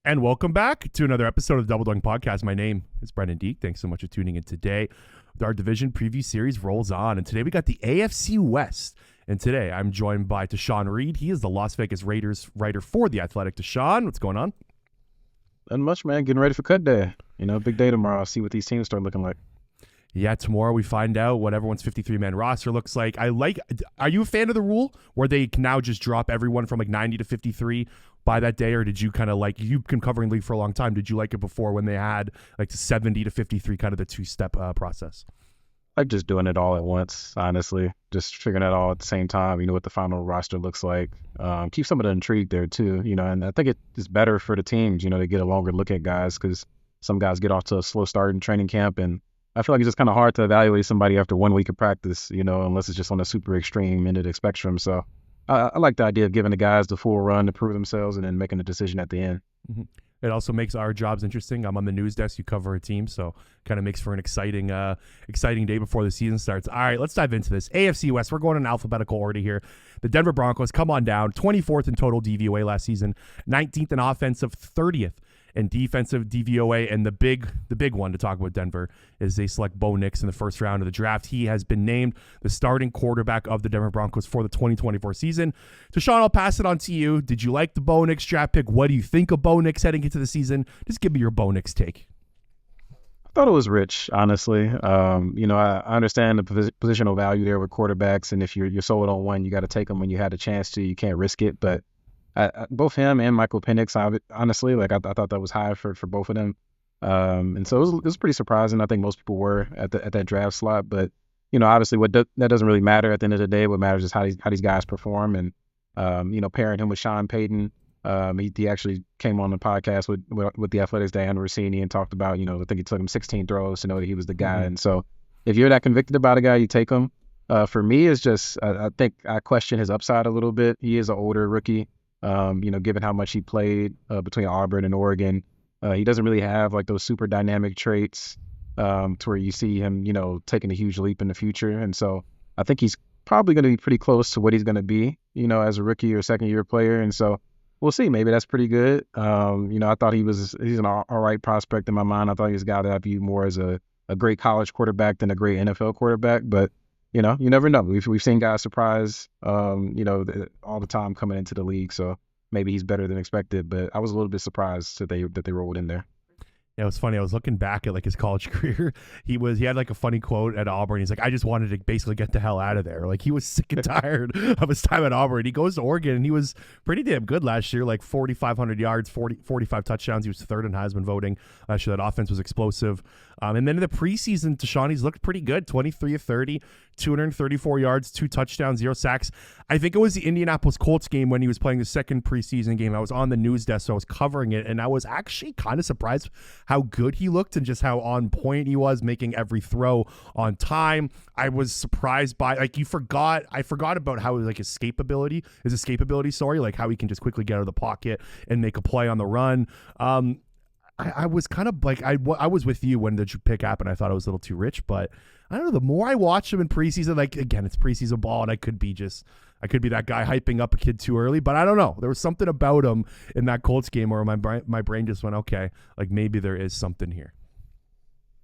And welcome back to another episode of the Double Doink Podcast. My name is Brenden. Thanks so much for tuning in today. Our division preview series rolls on, and today we got the AFC West. And today I'm joined by Tashan Reed. He is the Las Vegas Raiders writer for the Athletic Tashan. What's going on? Nothing much, man. Getting ready for cut day. Big day tomorrow. I'll see what these teams start looking like. Yeah, tomorrow we find out what everyone's 53-man roster looks like. Are you a fan of the rule where they can now just drop everyone from like 90 to 53 by that day? Or did you kind of you've been covering league for a long time. Did you like it before when they had like the 70 to 53 kind of the two-step process? I like just doing it all at once, honestly. Just figuring it all at the same time, what the final roster looks like. Keep some of the intrigue there too, and I think it is better for the teams, to get a longer look at guys because some guys get off to a slow start in training camp, and I feel like it's just kind of hard to evaluate somebody after 1 week of practice, unless it's just on a super extreme end of the spectrum. So I like the idea of giving the guys the full run to prove themselves and then making a decision at the end. Mm-hmm. It also makes our jobs interesting. I'm on the news desk. You cover a team, so kind of makes for an exciting day before the season starts. All right, let's dive into this. AFC West, we're going in alphabetical order here. The Denver Broncos come on down, 24th in total DVOA last season, 19th in offensive, 30th in defensive DVOA, and the big one to talk about Denver is they select Bo Nix in the first round of the draft. He has been named the starting quarterback of the Denver Broncos for the 2024 season. Tashan, I'll pass it on to you. Did you like the Bo Nix draft pick? What do you think of Bo Nix heading into the season? Just give me your Bo Nix take. I thought it was rich, honestly. I understand the positional value there with quarterbacks, and if you're sold on one, you got to take them when you had a chance to. You can't risk it, but both him and Michael Penix, honestly, I thought that was high for both of them. And so it was pretty surprising. I think most people were at that draft slot, but obviously that doesn't really matter at the end of the day. What matters is how these guys perform, and pairing him with Sean Payton. He actually came on the podcast with the Athletic Tashan Reed and talked about, I think it took him 16 throws to know that he was the guy. Mm-hmm. And so if you're that convicted about a guy, you take him. For me, it's just I think I question his upside a little bit. He is an older rookie. Given how much he played between Auburn and Oregon, he doesn't really have like those super dynamic traits to where you see him, taking a huge leap in the future. And so I think he's probably going to be pretty close to what he's going to be, as a rookie or second year player. And so we'll see. Maybe that's pretty good. I thought he's an all right prospect in my mind. I thought he was a guy that I view more as a great college quarterback than a great NFL quarterback. But you never know. We've seen guys surprise, all the time coming into the league. So maybe he's better than expected. But I was a little bit surprised that they rolled in there. Yeah, it was funny. I was looking back at his college career. He had a funny quote at Auburn. He's like, I just wanted to basically get the hell out of there. He was sick and tired of his time at Auburn. He goes to Oregon, and he was pretty damn good last year, 4,500 yards, 45 touchdowns. He was third in Heisman voting last year. That offense was explosive. And then in the preseason, Tashan, he's looked pretty good, 23 of 30, 234 yards, 2 touchdowns, 0 sacks. I think it was the Indianapolis Colts game when he was playing the second preseason game. I was on the news desk, so I was covering it, and I was actually kind of surprised how good he looked and just how on point he was, making every throw on time. I was surprised by, I forgot about how his escapability, how he can just quickly get out of the pocket and make a play on the run. I was kind of I was with you when the pick happened. I thought it was a little too rich, but I don't know. The more I watch him in preseason, again, it's preseason ball, and I could be that guy hyping up a kid too early. But I don't know. There was something about him in that Colts game where my brain just went, okay, maybe there is something here.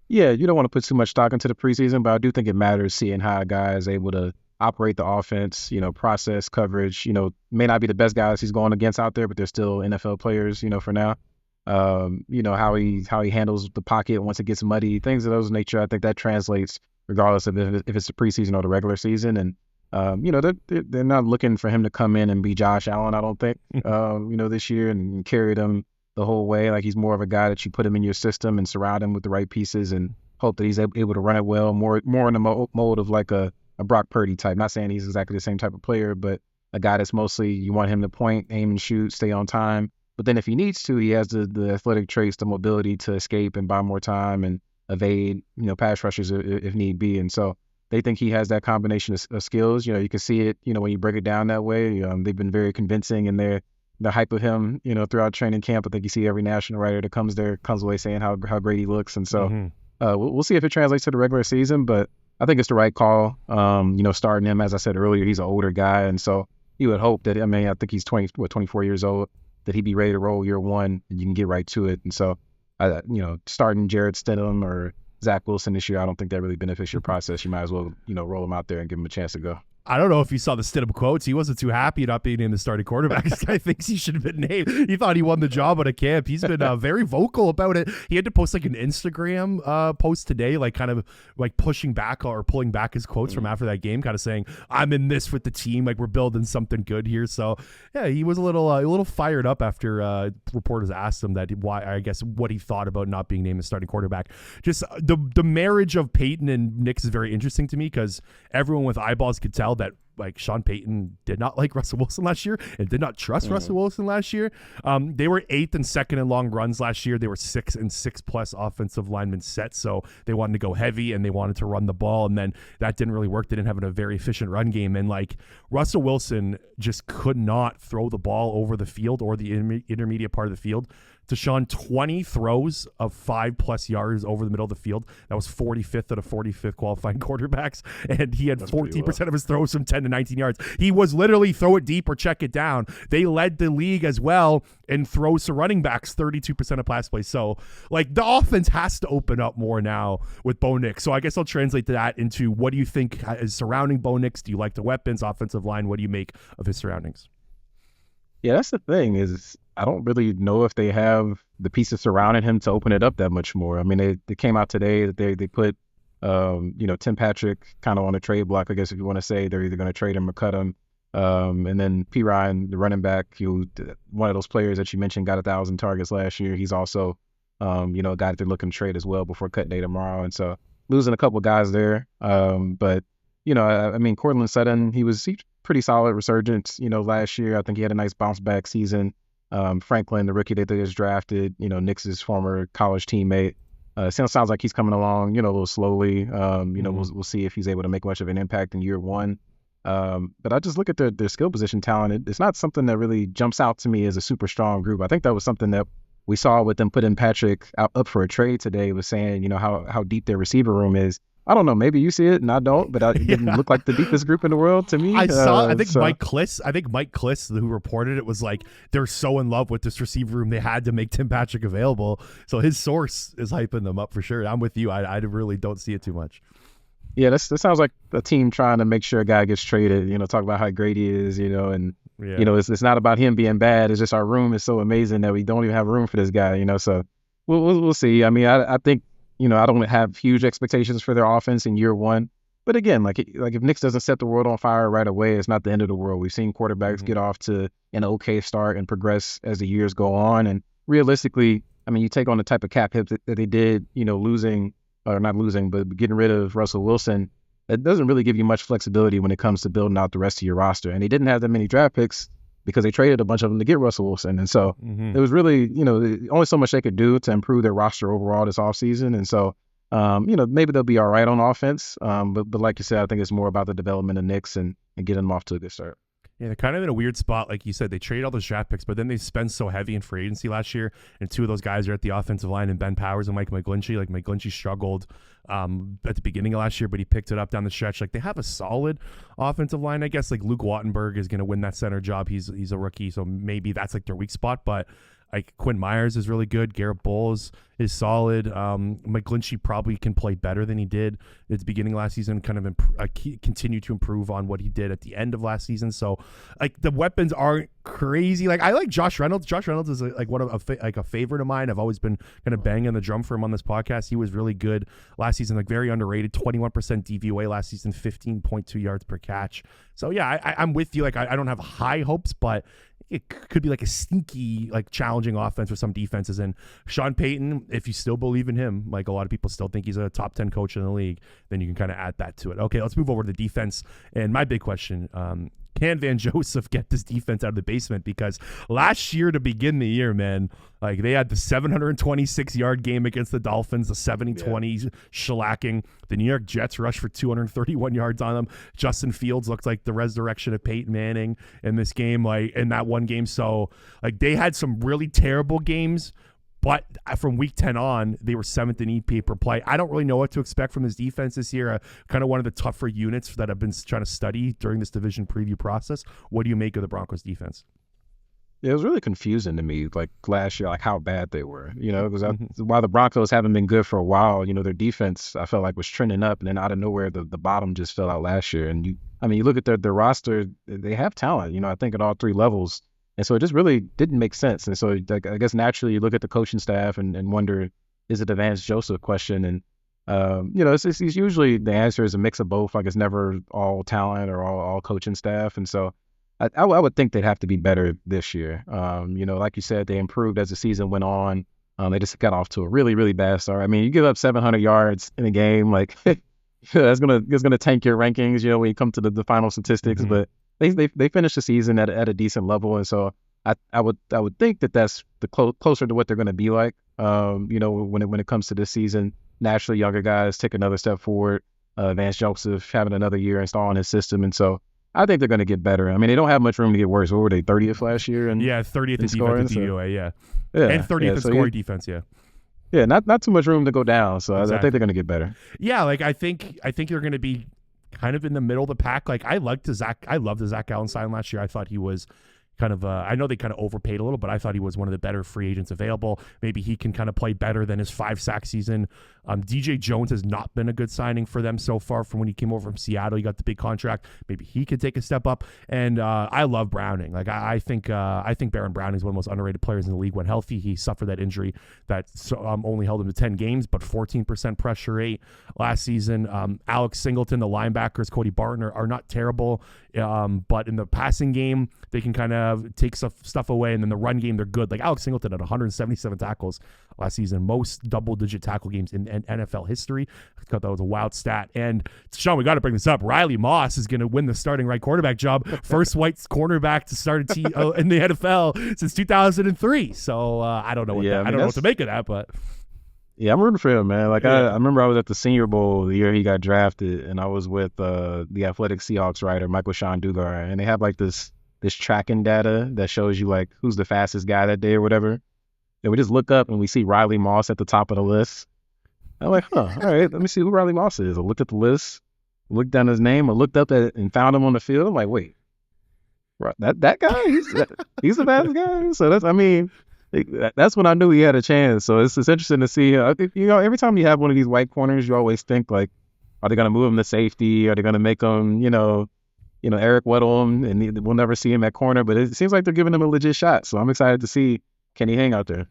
Yeah, you don't want to put too much stock into the preseason, but I do think it matters seeing how a guy is able to operate the offense, process coverage. May not be the best guys he's going against out there, but they're still NFL players, for now. How he handles the pocket once it gets muddy, things of those nature. I think that translates regardless of if it's the preseason or the regular season. And they're not looking for him to come in and be Josh Allen, I don't think, this year and carry them the whole way. He's more of a guy that you put him in your system and surround him with the right pieces and hope that he's able to run it well, more in the mode of a Brock Purdy type. Not saying he's exactly the same type of player, but a guy that's mostly you want him to point, aim, and shoot, stay on time. But then if he needs to, he has the athletic traits, the mobility to escape and buy more time and evade, pass rushers if need be. And so they think he has that combination of skills. You can see it, when you break it down that way. They've been very convincing in the hype of him, throughout training camp. I think you see every national writer that comes away saying how great he looks. And so we'll see if it translates to the regular season. But I think it's the right call. Starting him, as I said earlier, he's an older guy. And so you would hope that, I think he's 24 years old. that he'd be ready to roll year one and you can get right to it. And so, starting Jared Stidham or Zach Wilson this year, I don't think that really benefits your process. You might as well, roll him out there and give him a chance to go. I don't know if you saw the Stidham quotes. He wasn't too happy not being named the starting quarterback. This guy thinks he should have been named. He thought he won the job at a camp. He's been very vocal about it. He had to post like an Instagram post today, like kind of like pushing back or pulling back his quotes from after that game, kind of saying, "I'm in this with the team. Like we're building something good here." So yeah, he was a little fired up after reporters asked him what he thought about not being named the starting quarterback. Just the marriage of Peyton and Nix is very interesting to me because everyone with eyeballs could tell that like Sean Payton did not like Russell Wilson last year and did not trust Russell Wilson last year. They were 8th and 2nd in long runs last year. They were 6 and 6+ offensive linemen set. So they wanted to go heavy and they wanted to run the ball. And then that didn't really work. They didn't have a very efficient run game. And like Russell Wilson just could not throw the ball over the field or the intermediate part of the field. Tashan, 20 throws of 5+ yards over the middle of the field. That was 45th out of 45th qualifying quarterbacks. And he had 14% of his throws from 10 to 19 yards. He was literally throw it deep or check it down. They led the league as well in throws to running backs, 32% of pass plays. So like the offense has to open up more now with Bo Nix. So I guess I'll translate that into what do you think is surrounding Bo Nix? Do you like the weapons, offensive line? What do you make of his surroundings? Yeah, that's the thing is I don't really know if they have the pieces surrounding him to open it up that much more. I mean, they came out today that they put, Tim Patrick kind of on a trade block, I guess if you want to say. They're either going to trade him or cut him. And then P. Ryan, the running back, one of those players that you mentioned, got 1,000 targets last year. He's also, a guy that they're looking to trade as well before cut day tomorrow. And so losing a couple guys there. But, Courtland Sutton, he pretty solid resurgence, last year. I think he had a nice bounce back season. Franklin, the rookie that they just drafted, Nix's former college teammate. Sounds like he's coming along, a little slowly. We'll see if he's able to make much of an impact in year one. But I just look at their skill position talent. It's not something that really jumps out to me as a super strong group. I think that was something that we saw with them putting Patrick up for a trade today, was saying, how deep their receiver room is. I don't know. Maybe you see it and I don't, but it didn't look like the deepest group in the world to me. I think Mike Kliss, who reported it, was like, they're so in love with this receiver room, they had to make Tim Patrick available. So his source is hyping them up for sure. I'm with you. I really don't see it too much. Yeah, that sounds like a team trying to make sure a guy gets traded, talk about how great he is, it's not about him being bad. It's just our room is so amazing that we don't even have room for this guy, so we'll see. I mean, I think, I don't have huge expectations for their offense in year one. But again, like if Nix doesn't set the world on fire right away, it's not the end of the world. We've seen quarterbacks get off to an okay start and progress as the years go on. And realistically, I mean, you take on the type of cap hit that they did, but getting rid of Russell Wilson, it doesn't really give you much flexibility when it comes to building out the rest of your roster. And they didn't have that many draft picks because they traded a bunch of them to get Russell Wilson. And so it was really, only so much they could do to improve their roster overall this offseason. And so, maybe they'll be all right on offense. But like you said, I think it's more about the development of Nix and getting them off to a good start. Yeah, they're kind of in a weird spot. Like you said, they trade all those draft picks, but then they spend so heavy in free agency last year, and two of those guys are at the offensive line, and Ben Powers and Mike McGlinchey. Like McGlinchey struggled at the beginning of last year, but he picked it up down the stretch. Like they have a solid offensive line, I guess. Like Luke Wattenberg is going to win that center job. He's a rookie, so maybe that's like their weak spot, but like Quinn Myers is really good. Garrett Bowles is solid. McGlinchey probably can play better than he did at the beginning of last season, kind of continue to improve on what he did at the end of last season. So like the weapons aren't crazy. Like I like Josh Reynolds. Josh Reynolds is like one of a favorite of mine. I've always been kind of banging the drum for him on this podcast. He was really good last season, like very underrated, 21% DVOA last season, 15.2 yards per catch. So yeah, I'm with you. Like I don't have high hopes, but it could be like a sneaky, like challenging offense for some defenses. And Sean Payton, if you still believe in him, like a lot of people still think he's a top 10 coach in the league, then you can kind of add that to it. Okay, let's move over to the defense. And my big question, can Van Joseph get this defense out of the basement? Because last year to begin the year, man, like they had the 726-yard game against the Dolphins, the 70-20 shellacking. The New York Jets rushed for 231 yards on them. Justin Fields looked like the resurrection of Peyton Manning in this game, like in that one game. So like they had some really terrible games, but from week 10 on, they were 7th in EPA per play. I don't really know what to expect from this defense this year. Kind of one of the tougher units that I've been trying to study during this division preview process. What do you make of the Broncos defense? Yeah, it was really confusing to me, like last year, like how bad they were, because while the Broncos haven't been good for a while, their defense, I felt like was trending up, and then out of nowhere, the bottom just fell out last year. And you look at their roster, they have talent, I think at all three levels. And so it just really didn't make sense. And so I guess naturally you look at the coaching staff and wonder, is it a Vance Joseph question? And, it's usually the answer is a mix of both. Like it's never all talent or all coaching staff. And so I would think they'd have to be better this year. Like you said, they improved as the season went on. They just got off to a really, really bad start. I mean, you give up 700 yards in a game, like that's gonna tank your rankings, when you come to the final statistics. But they finished the season at a decent level, and so I would think that that's the closer to what they're going to be like. When it comes to this season, naturally younger guys take another step forward. Vance Joseph having another year installing his system, and so I think they're going to get better. I mean, they don't have much room to get worse. What were they, 30th last year? 30th in defensive DVOA, yeah, and 30th in so scoring defense, yeah. Yeah, not too much room to go down. So exactly. I think they're going to get better. Yeah, like I think they're going to be kind of in the middle of the pack. Like I loved the Zach Allen sign last year. I thought he was kind of I know they kind of overpaid a little, but I thought he was one of the better free agents available. Maybe he can kind of play better than his 5-sack season. DJ Jones has not been a good signing for them so far from when he came over from Seattle. He got the big contract. Maybe he could take a step up. And I love Browning. Like I think Baron Browning is one of the most underrated players in the league when healthy. He suffered that injury that only held him to 10 games, but 14% pressure rate last season. Alex Singleton, the linebackers, Cody Barton are not terrible, but in the passing game, they can kind of take stuff away, and then the run game, they're good. Like Alex Singleton had 177 tackles last season, most double-digit tackle games in NFL history. I thought that was a wild stat. And Sean, we got to bring this up. Riley Moss is going to win the starting right quarterback job. First white cornerback to start in the NFL since 2003. So I don't know I don't know what to make of that, but. Yeah, I'm rooting for him, man. Like I remember I was at the Senior Bowl the year he got drafted, and I was with the Athletic Seahawks writer Michael Sean Dugar, and they have like this tracking data that shows you like who's the fastest guy that day or whatever. And we just look up and we see Riley Moss at the top of the list. I'm like, all right, let me see who Riley Moss is. I looked at the list, looked down his name, I looked up at it and found him on the field. I'm like, wait, that guy? He's the fastest guy? So that's when I knew he had a chance. So it's interesting to see. Every time you have one of these white corners, you always think like, are they going to move him to safety? Are they going to make him, Eric Weddle him, and we'll never see him at corner? But it seems like they're giving him a legit shot. So I'm excited to see, can he hang out there?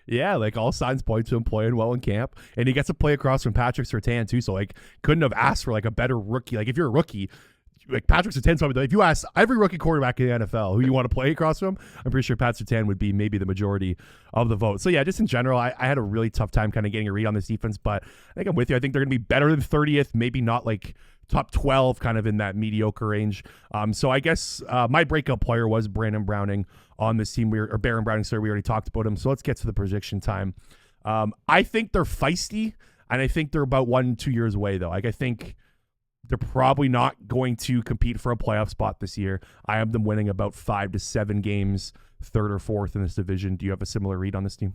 Yeah, like all signs point to him playing well in camp, and he gets to play across from Patrick Surtain too. So like, couldn't have asked for like a better rookie. Like if you're a rookie, like Patrick Surtain's probably, if you ask every rookie quarterback in the NFL who you want to play across from, I'm pretty sure Pat Surtain would be maybe the majority of the vote. So yeah, just in general, I had a really tough time kind of getting a read on this defense, but I think I'm with you. I think they're going to be better than 30th, maybe not like top 12, kind of in that mediocre range. So I guess my breakout player was Brandon Browning on this team. Or Baron Browning, sorry, we already talked about him. So let's get to the prediction time. I think they're feisty, and I think they're about 1-2 years away, though. Like I think they're probably not going to compete for a playoff spot this year. I have them winning about 5 to 7 games, 3rd or 4th in this division. Do you have a similar read on this team?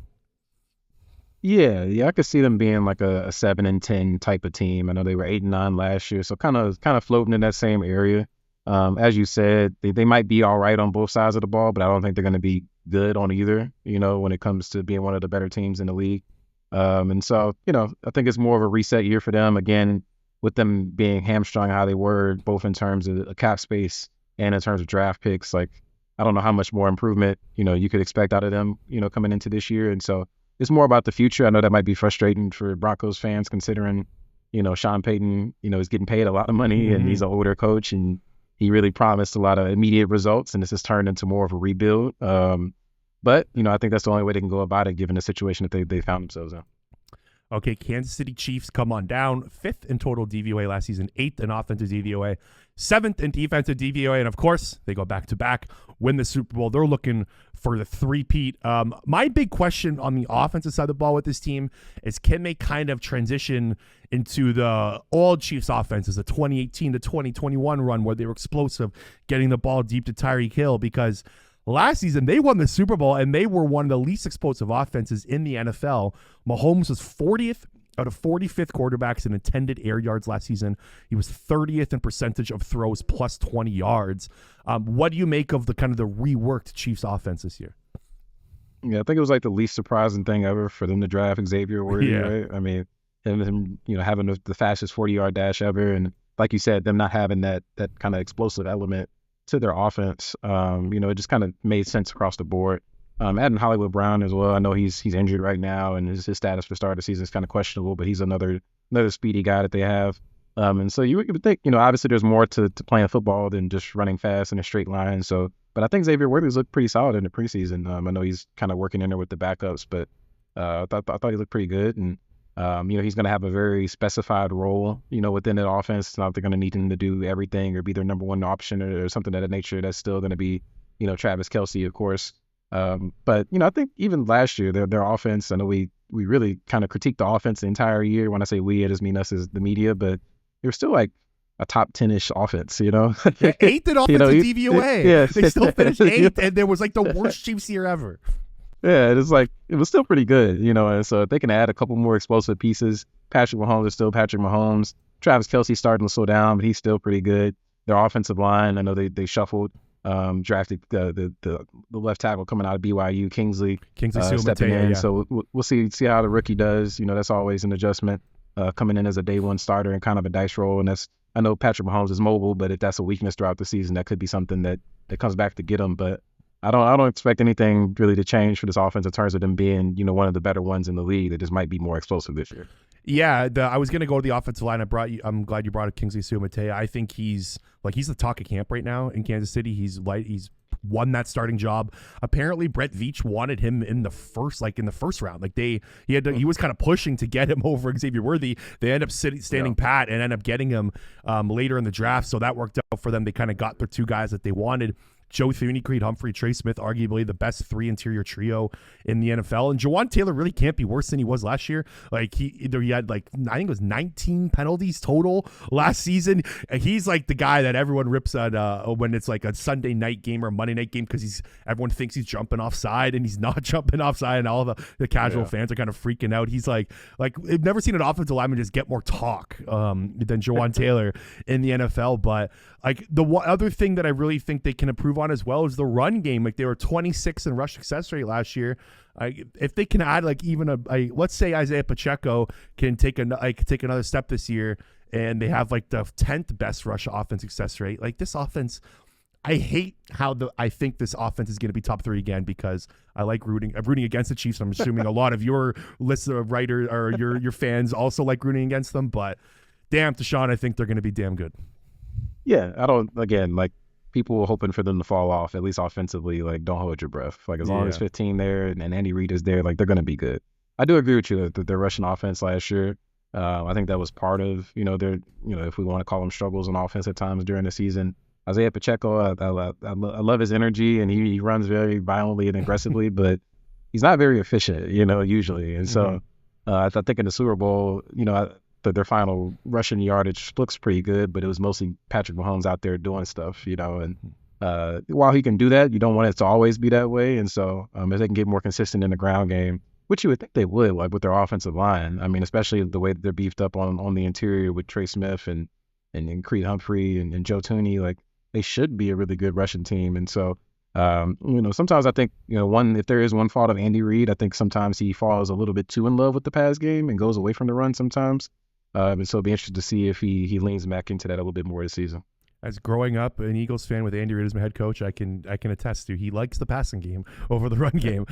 Yeah, I could see them being like a 7-10 type of team. I know they were 8-9 last year, so kind of floating in that same area. As you said, they might be all right on both sides of the ball, but I don't think they're going to be good on either, when it comes to being one of the better teams in the league. And so, I think it's more of a reset year for them. Again, with them being hamstrung how they were, both in terms of cap space and in terms of draft picks. Like, I don't know how much more improvement, you could expect out of them, coming into this year. And so it's more about the future. I know that might be frustrating for Broncos fans considering, Sean Payton, is getting paid a lot of money and he's an older coach and he really promised a lot of immediate results, and this has turned into more of a rebuild. But, I think that's the only way they can go about it given the situation that they found themselves in. Okay, Kansas City Chiefs come on down. 5th in total DVOA last season, 8th in offensive DVOA, 7th in defensive DVOA, and of course, they go back-to-back, win the Super Bowl. They're looking for the three-peat. My big question on the offensive side of the ball with this team is, can they kind of transition into the old Chiefs offenses, the 2018 to 2021 run where they were explosive, getting the ball deep to Tyreek Hill? Because last season, they won the Super Bowl, and they were one of the least explosive offenses in the NFL. Mahomes was 40th Out of 45th quarterbacks in intended air yards last season, he was 30th in percentage of throws plus 20 yards. What do you make of the kind of the reworked Chiefs offense this year? Yeah, I think it was like the least surprising thing ever for them to draft Xavier Worthy, right? I mean, him having the fastest 40-yard dash ever, and like you said, them not having that kind of explosive element to their offense. It just kind of made sense across the board. Adding Hollywood Brown as well. I know he's injured right now, and his status for start of the season is kind of questionable, but he's another speedy guy that they have. And so you would think, obviously there's more to playing football than just running fast in a straight line. So, but I think Xavier Worthy's looked pretty solid in the preseason. I know he's kind of working in there with the backups, but I thought he looked pretty good. And he's going to have a very specified role, within that offense. It's not they're going to need him to do everything or be their number one option or something of that nature. That's still going to be, Travis Kelce, of course. But I think even last year, their offense, I know we really kind of critiqued the offense the entire year. When I say we, it doesn't mean us as the media, but they were still like a top 10-ish offense, Yeah, 8th in offensive DVOA. Yeah. They still finished 8th, and there was like the worst Chiefs year ever. Yeah, it was still pretty good, and so if they can add a couple more explosive pieces, Patrick Mahomes is still Patrick Mahomes. Travis Kelce starting to slow down, but he's still pretty good. Their offensive line, I know they shuffled. Drafted the left tackle coming out of BYU, Kingsley stepping in. Yeah. So we'll see how the rookie does. That's always an adjustment coming in as a day one starter and kind of a dice roll. And I know Patrick Mahomes is mobile, but if that's a weakness throughout the season, that could be something that comes back to get him. But I don't expect anything really to change for this offense in terms of them being one of the better ones in the league. They just might be more explosive this year. Yeah, I was going to go to the offensive line. I'm glad you brought up Kingsley Suamataia. I think he's the talk of camp right now in Kansas City. He's won that starting job. Apparently, Brett Veach wanted him in the first round. Like he was kind of pushing to get him over Xavier Worthy. They end up standing pat and end up getting him later in the draft. So that worked out for them. They kind of got their two guys that they wanted. Joe Thuney, Creed Humphrey, Trey Smith, arguably the best three interior trio in the NFL. And Jawan Taylor really can't be worse than he was last year. Like he had I think it was 19 penalties total last season. And he's like the guy that everyone rips at when it's like a Sunday night game or Monday night game because everyone thinks he's jumping offside and he's not jumping offside, and all the casual fans are kind of freaking out. He's like I've never seen an offensive lineman just get more talk than Jawan Taylor in the NFL. But like the other thing that I really think they can improve on as well is the run game. Like they were 26 in rush success rate last year. If they can add like even let's say Isaiah Pacheco can take another step this year, and they have like the 10th best rush offense success rate. Like this offense, I hate how I think this offense is going to be top 3 again because I'm rooting against the Chiefs. I'm assuming a lot of your listener writers or your fans also like rooting against them. But damn, Tashan, I think they're going to be damn good. Yeah, people were hoping for them to fall off, at least offensively. Like, don't hold your breath. Like, as long as 15 there and Andy Reid is there, like, they're going to be good. I do agree with you that their rushing offense last year, I think that was part of, their, if we want to call them struggles on offense at times during the season. Isaiah Pacheco, I love his energy, and he runs very violently and aggressively, but he's not very efficient, usually. And so I think in the Super Bowl, their final rushing yardage looks pretty good, but it was mostly Patrick Mahomes out there doing stuff, and while he can do that, you don't want it to always be that way. And so if they can get more consistent in the ground game, which you would think they would, like with their offensive line, I mean, especially the way that they're beefed up on the interior with Trey Smith and Creed Humphrey and Joe Thuney, like they should be a really good rushing team. And so, sometimes I think, if there is one fault of Andy Reid, I think sometimes he falls a little bit too in love with the pass game and goes away from the run sometimes. And so it'll be interesting to see if he leans back into that a little bit more this season. As growing up an Eagles fan with Andy Reid as my head coach, I can attest to he likes the passing game over the run game.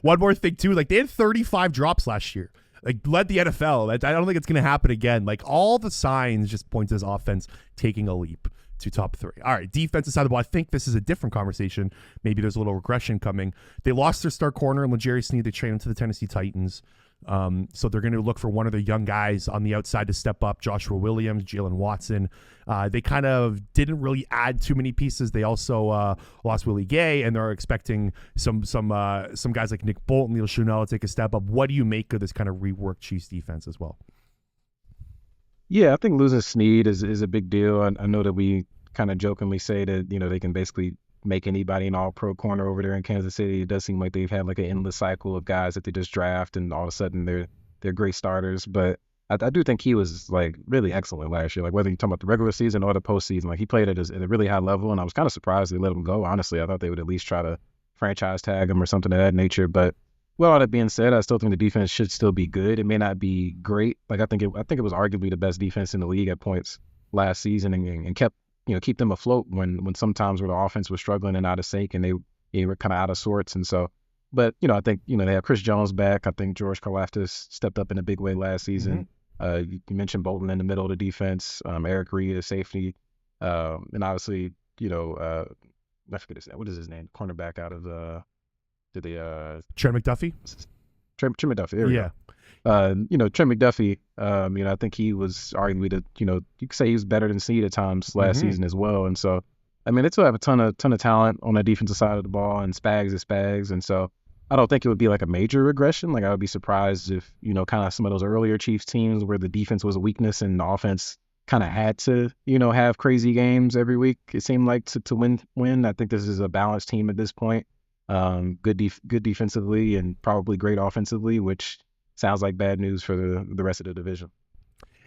One more thing too, like they had 35 drops last year. Like led the NFL. I don't think it's going to happen again. Like all the signs just point to this offense taking a leap to top 3. All right, defensive side of the ball. I think this is a different conversation. Maybe there's a little regression coming. They lost their star corner in L'Jarius Sneed. They traded him to the Tennessee Titans. So they're going to look for one of the young guys on the outside to step up. Joshua Williams, Jalen Watson. They kind of didn't really add too many pieces. They also lost Willie Gay, and they're expecting some guys like Nick Bolton, Neil Chanel to take a step up. What do you make of this kind of reworked Chiefs defense as well? Yeah, I think losing Sneed is a big deal. I know that we kind of jokingly say that they can basically make anybody an all-pro corner over there in Kansas City. It does seem like they've had like an endless cycle of guys that they just draft, and all of a sudden they're they're great starters, but I do think he was like really excellent last year. Like whether you're talking about the regular season or the postseason, like he played at a really high level, and I was kind of surprised they let him go. Honestly, I thought they would at least try to franchise tag him or something of that nature. But with all that being said, I still think the defense should still be good. It may not be great. Like I think it was arguably the best defense in the league at points last season, and kept keep them afloat when sometimes where the offense was struggling and out of sync, and they were kind of out of sorts. And so, but I think they have Chris Jones back. I think George Karlaftis stepped up in a big way last season. You mentioned Bolton in the middle of the defense, Eric Reed as safety, and obviously I forget his name. What is his name? Cornerback out of Trent McDuffie. Trent McDuffie. There we go. Trent McDuffie, I think he was arguably you could say he was better than Snead at times last season as well. And so, I mean, they still have a ton of talent on the defensive side of the ball, and Spags is Spags. And so I don't think it would be like a major regression. Like I would be surprised if, kind of some of those earlier Chiefs teams where the defense was a weakness and the offense kind of had to, have crazy games every week, it seemed like, to win. I think this is a balanced team at this point. Good defensively and probably great offensively, which sounds like bad news for the rest of the division.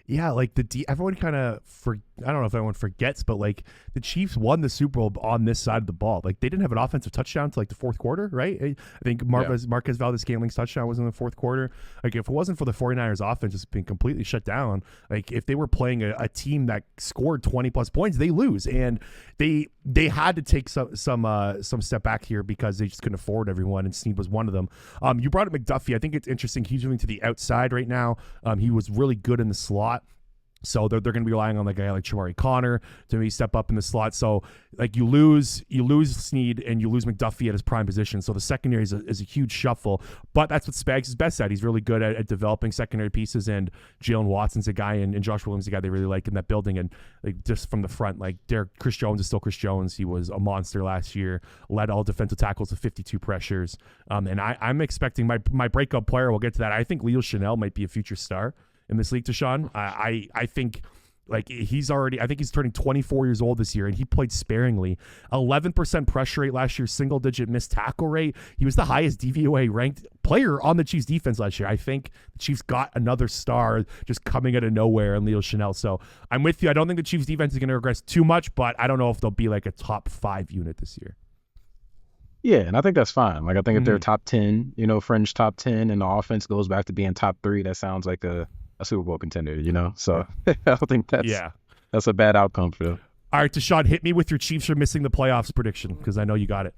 Yeah, like everyone kind of I don't know if everyone forgets, but like the Chiefs won the Super Bowl on this side of the ball. Like they didn't have an offensive touchdown to like the fourth quarter, right? I think Marquez Valdez-Scantling's touchdown was in the fourth quarter. Like if it wasn't for the 49ers offense just being completely shut down, like if they were playing a team that scored 20 plus points, they lose. And they had to take some step back here because they just couldn't afford everyone, and Snead was one of them. You brought up McDuffie. I think it's interesting. He's moving to the outside right now. He was really good in the slot. So they're going to be relying on a guy like Shamari Connor to maybe step up in the slot. So like you lose Snead and you lose McDuffie at his prime position. So the secondary is a huge shuffle. But that's what Spags is best at. He's really good at developing secondary pieces. And Jalen Watson's a guy, and Josh Williams is a guy they really like in that building. And like just from the front, like Chris Jones is still Chris Jones. He was a monster last year. Led all defensive tackles to 52 pressures. And I'm expecting my breakout player. We'll get to that. I think Leo Chanel might be a future star in this league, Tashan. I think like I think he's turning 24 years old this year, and he played sparingly. 11% pressure rate last year, single digit missed tackle rate. He was the highest DVOA ranked player on the Chiefs defense last year. I think the Chiefs got another star just coming out of nowhere in Leo Chanel. So I'm with you. I don't think the Chiefs defense is going to regress too much, but I don't know if they'll be like a top 5 unit this year. Yeah, and I think that's fine. Like I think if they're top 10, fringe top 10, and the offense goes back to being top 3, that sounds like a Super Bowl contender, So I don't think that's a bad outcome for them. All right, Tashan, hit me with your Chiefs are missing the playoffs prediction, because I know you got it.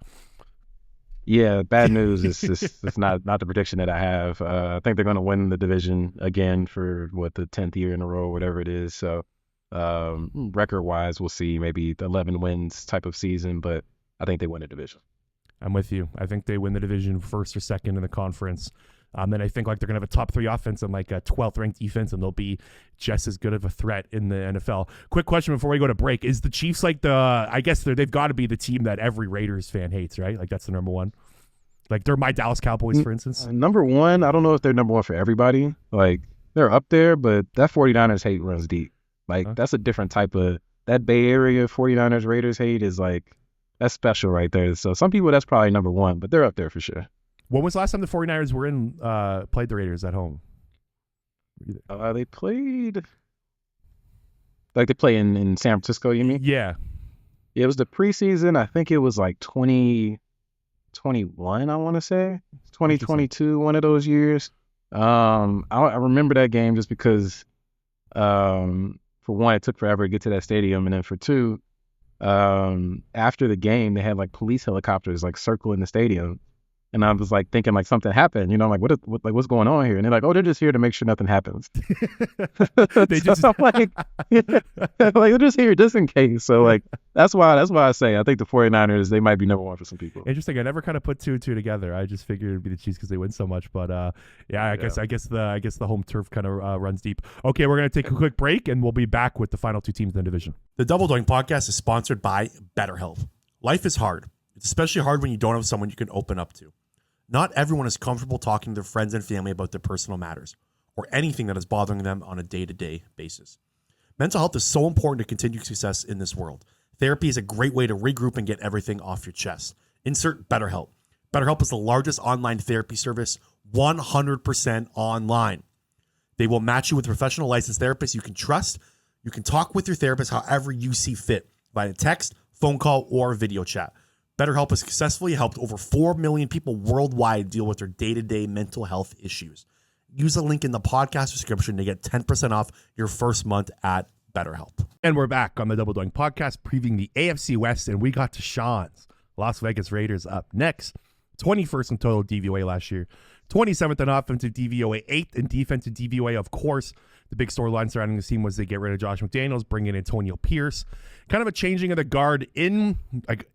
Yeah, bad news. It's not the prediction that I have. I think they're going to win the division again for the 10th year in a row, whatever it is. So record-wise, we'll see maybe 11 wins type of season, but I think they win the division. I'm with you. I think they win the division first or second in the conference. Then I think like they're going to have a top 3 offense and like a 12th ranked defense, and they'll be just as good of a threat in the NFL. Quick question before we go to break. Is the Chiefs like I guess they've got to be the team that every Raiders fan hates, right? Like that's the number one. Like they're my Dallas Cowboys, for instance. Number one, I don't know if they're number one for everybody. Like they're up there, but that 49ers hate runs deep. Like that's a different type of, that Bay Area 49ers Raiders hate is like, that's special right there. So some people, that's probably number one, but they're up there for sure. When was the last time the 49ers were played the Raiders at home? They played, like they play in San Francisco, you mean? Yeah. It was the preseason. I think it was like 2021, I want to say. 2022, one of those years. I remember that game just because, for one, it took forever to get to that stadium. And then for two, after the game, they had like police helicopters like circling the stadium. And I was like thinking like something happened, I'm like, what's going on here? And they're like, oh, they're just here to make sure nothing happens. I'm like, they're just here just in case. So like, that's why I say, I think the 49ers, they might be number one for some people. Interesting. I never kind of put two and two together. I just figured it'd be the Chiefs because they win so much. But I guess the home turf kind of runs deep. Okay, we're going to take a quick break and we'll be back with the final 2 teams in the division. The Double Doink Podcast is sponsored by BetterHelp. Life is hard. It's especially hard when you don't have someone you can open up to. Not everyone is comfortable talking to their friends and family about their personal matters or anything that is bothering them on a day-to-day basis. Mental health is so important to continued success in this world. Therapy is a great way to regroup and get everything off your chest. Insert BetterHelp. BetterHelp is the largest online therapy service, 100% online. They will match you with a professional licensed therapist you can trust. You can talk with your therapist however you see fit, via text, phone call, or video chat. BetterHelp has successfully helped over 4 million people worldwide deal with their day-to-day mental health issues. Use the link in the podcast description to get 10% off your first month at BetterHelp. And we're back on the Double Doink Podcast previewing the AFC West, and we got Tashan's Las Vegas Raiders up next. 21st in total DVOA last year, 27th in offensive DVOA, 8th in defensive DVOA. Of course, the big storyline surrounding the team was they get rid of Josh McDaniels, bring in Antonio Pierce. Kind of a changing of the guard in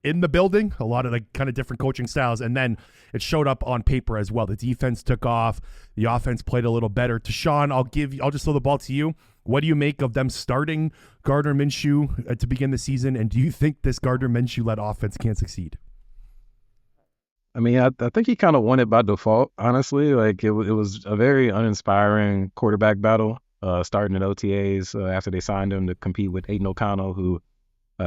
the building, a lot of kind of different coaching styles, and then it showed up on paper as well. The defense took off, the offense played a little better. Tashan, I'll just throw the ball to you. What do you make of them starting Gardner Minshew to begin the season, and do you think this Gardner Minshew-led offense can succeed? I mean, I think he kind of won it by default, honestly. Like, it was a very uninspiring quarterback battle, starting in OTAs after they signed him to compete with Aiden O'Connell, who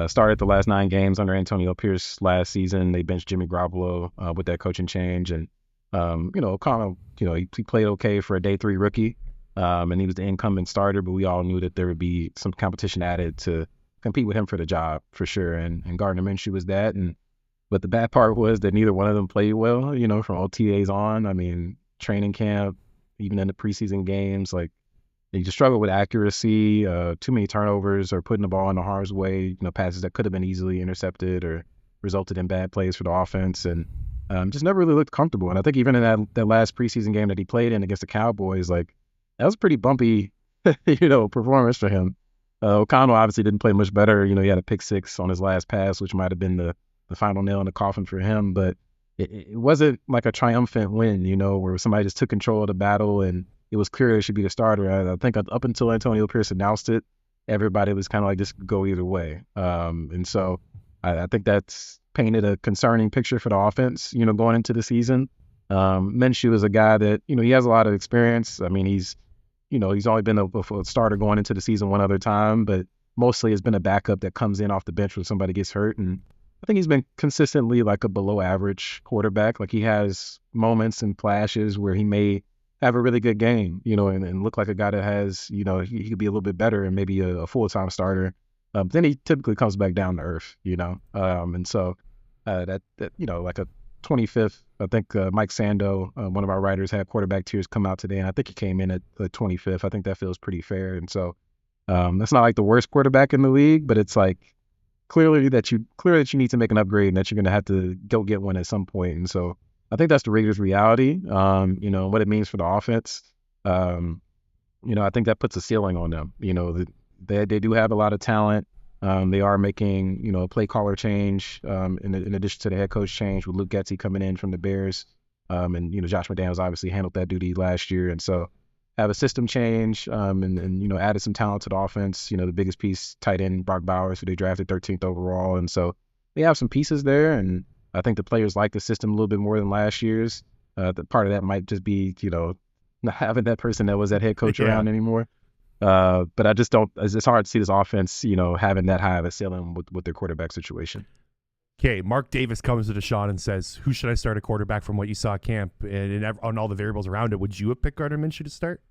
started the last 9 games under Antonio Pierce last season. They benched Jimmy Garoppolo with that coaching change. And, O'Connell, he played okay for a day 3 rookie, and he was the incumbent starter, but we all knew that there would be some competition added to compete with him for the job, for sure. And Gardner Minshew was that. But the bad part was that neither one of them played well, from OTAs on. I mean, training camp, even in the preseason games, like, they just struggled with accuracy, too many turnovers, or putting the ball in the harm's way, passes that could have been easily intercepted or resulted in bad plays for the offense, and just never really looked comfortable. And I think even in that last preseason game that he played in against the Cowboys, like, that was a pretty bumpy, performance for him. O'Connell obviously didn't play much better. He had a pick 6 on his last pass, which might have been the final nail in the coffin for him, but it wasn't like a triumphant win, where somebody just took control of the battle and it was clear it should be the starter. I think up until Antonio Pierce announced it, everybody was kind of like, this could go either way. And so I think that's painted a concerning picture for the offense, going into the season. Minshew is a guy that, he has a lot of experience. I mean, he's only been a starter going into the season one other time, but mostly has been a backup that comes in off the bench when somebody gets hurt. And I think he's been consistently like a below average quarterback. Like, he has moments and flashes where he may have a really good game, and look like a guy that has, he could be a little bit better and maybe a full-time starter. But then he typically comes back down to earth, and so that like a 25th, I think Mike Sando, one of our writers, had quarterback tiers come out today, and I think he came in at the 25th. I think that feels pretty fair. And so that's not like the worst quarterback in the league, but it's like, clearly that you need to make an upgrade and that you're going to have to go get one at some point. And so I think that's the Raiders' reality, what it means for the offense. I think that puts a ceiling on them. They do have a lot of talent. They are making, a play caller change in addition to the head coach change with Luke Getsy coming in from the Bears. And Josh McDaniels obviously handled that duty last year. And so have a system change and added some talent to the offense. The biggest piece, tight end Brock Bowers, who they drafted 13th overall. And so they have some pieces there, and I think the players like the system a little bit more than last year's. The part of that might just be, not having that person that was that head coach around anymore. But I just don't, it's hard to see this offense, having that high of a ceiling with their quarterback situation. Okay, Mark Davis comes to Tashan and says, who should I start at quarterback from what you saw at camp and on all the variables around it? Would you have picked Gardner Minshew to start?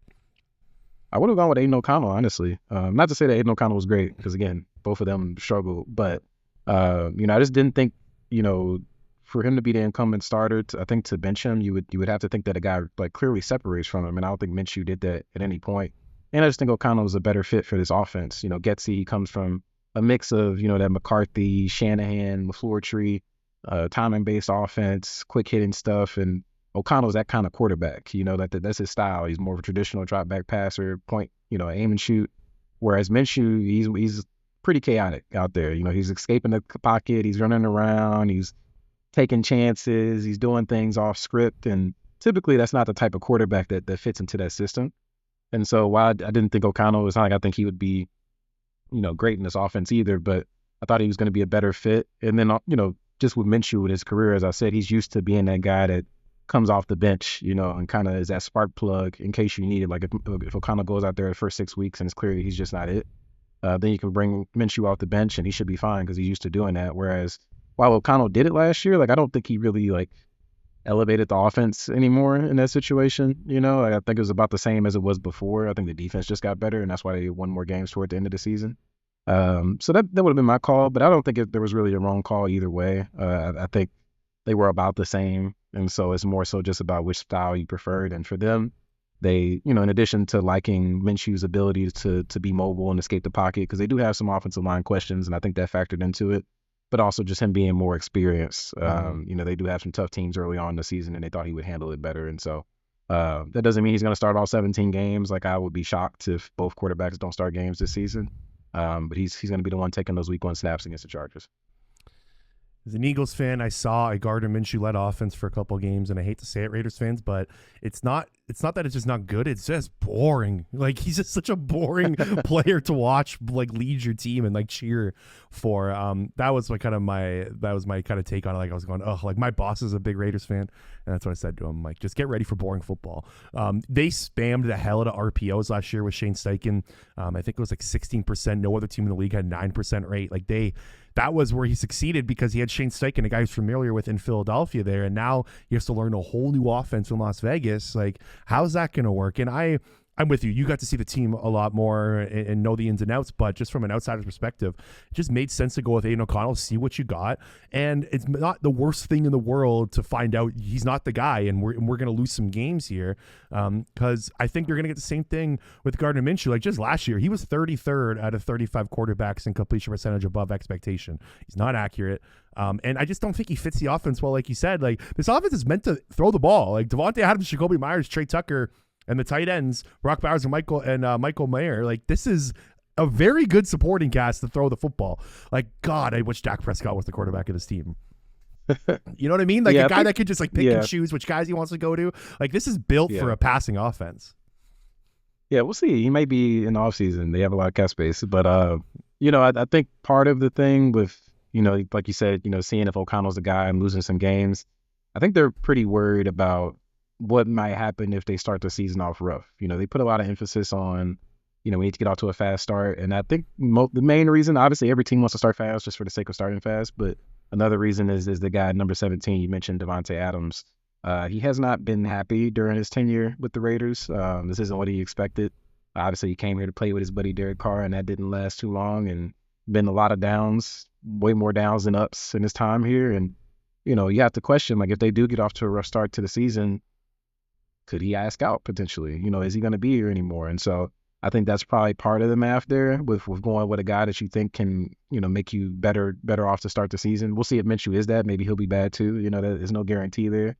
I would have gone with Aiden O'Connell, honestly. Not to say that Aiden O'Connell was great, because, again, both of them struggled. But, I just didn't think, for him to be the incumbent starter, I think to bench him, you would have to think that a guy like clearly separates from him. And I don't think Minshew did that at any point. And I just think O'Connell was a better fit for this offense. Getsy comes from a mix of, that McCarthy, Shanahan, LaFleur tree, timing-based offense, quick-hitting stuff. And O'Connell's that kind of quarterback. That's his style. He's more of a traditional drop-back passer, point, aim and shoot. Whereas Minshew, he's pretty chaotic out there. He's escaping the pocket. He's running around. He's taking chances. He's doing things off script. And typically that's not the type of quarterback that fits into that system. And so while I didn't think O'Connell was like, I think he would be, great in this offense either, but I thought he was going to be a better fit. And then, just with Minshew with his career, as I said, he's used to being that guy that comes off the bench, and kind of is that spark plug in case you need it. Like if O'Connell goes out there the first 6 weeks and it's clear he's just not it, then you can bring Minshew off the bench and he should be fine because he's used to doing that. Whereas while O'Connell did it last year, like I don't think he really elevated the offense anymore in that situation. You know, I think it was about the same as it was before. I think the defense just got better, and that's why they won more games toward the end of the season. So that would have been my call, but I don't think there was really a wrong call either way. I think they were about the same, and so it's more so just about which style you preferred. And for them, they, you know, in addition to liking Minshew's ability to be mobile and escape the pocket, because they do have some offensive line questions, and I think that factored into it, but also just him being more experienced. You know, they do have some tough teams early on in the season, and they thought he would handle it better. And so that doesn't mean he's going to start all 17 games. Like, I would be shocked if both quarterbacks don't start games this season. But he's going to be the one taking those week 1 snaps against the Chargers. As an Eagles fan, I saw a Gardner Minshew-led offense for a couple of games, and I hate to say it, Raiders fans, but it's not that it's just not good. It's just boring. Like, he's just such a boring player to watch, like, lead your team and like cheer for. That was my kind of take on it. Like, I was going, oh, like, my boss is a big Raiders fan, and that's what I said to him. Like, just get ready for boring football. They spammed the hell out of RPOs last year with Shane Steichen. I think it was like 16%. No other team in the league had 9% rate. Like, that was where he succeeded because he had Shane Steichen, a guy who's familiar with in Philadelphia there, and now he has to learn a whole new offense in Las Vegas. Like, how's that going to work? And I'm with you. You got to see the team a lot more and know the ins and outs, but just from an outsider's perspective, it just made sense to go with Aiden O'Connell, see what you got. And it's not the worst thing in the world to find out he's not the guy, and we're going to lose some games here, because I think you're going to get the same thing with Gardner Minshew. Like, just last year, he was 33rd out of 35 quarterbacks in completion percentage above expectation. He's not accurate. And I just don't think he fits the offense well. Like you said, like, this offense is meant to throw the ball. Like, Devontae Adams, Jacoby Myers, Trey Tucker, and the tight ends, Brock Bowers and Michael Mayer. Like, this is a very good supporting cast to throw the football. Like, God, I wish Dak Prescott was the quarterback of this team. You know what I mean? Like, a guy that could just, like, pick and choose which guys he wants to go to. Like, this is built for a passing offense. Yeah, we'll see. He may be in the offseason. They have a lot of cap space. But, you know, I think part of the thing with, you know, like you said, you know, seeing if O'Connell's the guy and losing some games, I think they're pretty worried about what might happen if they start the season off rough. You know, they put a lot of emphasis on, you know, we need to get off to a fast start. And I think the main reason, obviously, every team wants to start fast just for the sake of starting fast. But another reason is the guy, number 17, you mentioned Devontae Adams. He has not been happy during his tenure with the Raiders. This isn't what he expected. Obviously, he came here to play with his buddy Derek Carr, and that didn't last too long. And been a lot of downs, way more downs than ups in his time here. And, you know, you have to question, like, if they do get off to a rough start to the season, could he ask out potentially? You know, is he going to be here anymore? And so I think that's probably part of the math there with going with a guy that you think can, you know, make you better off to start the season. We'll see if Minshew is that. Maybe he'll be bad too. You know, there's no guarantee there.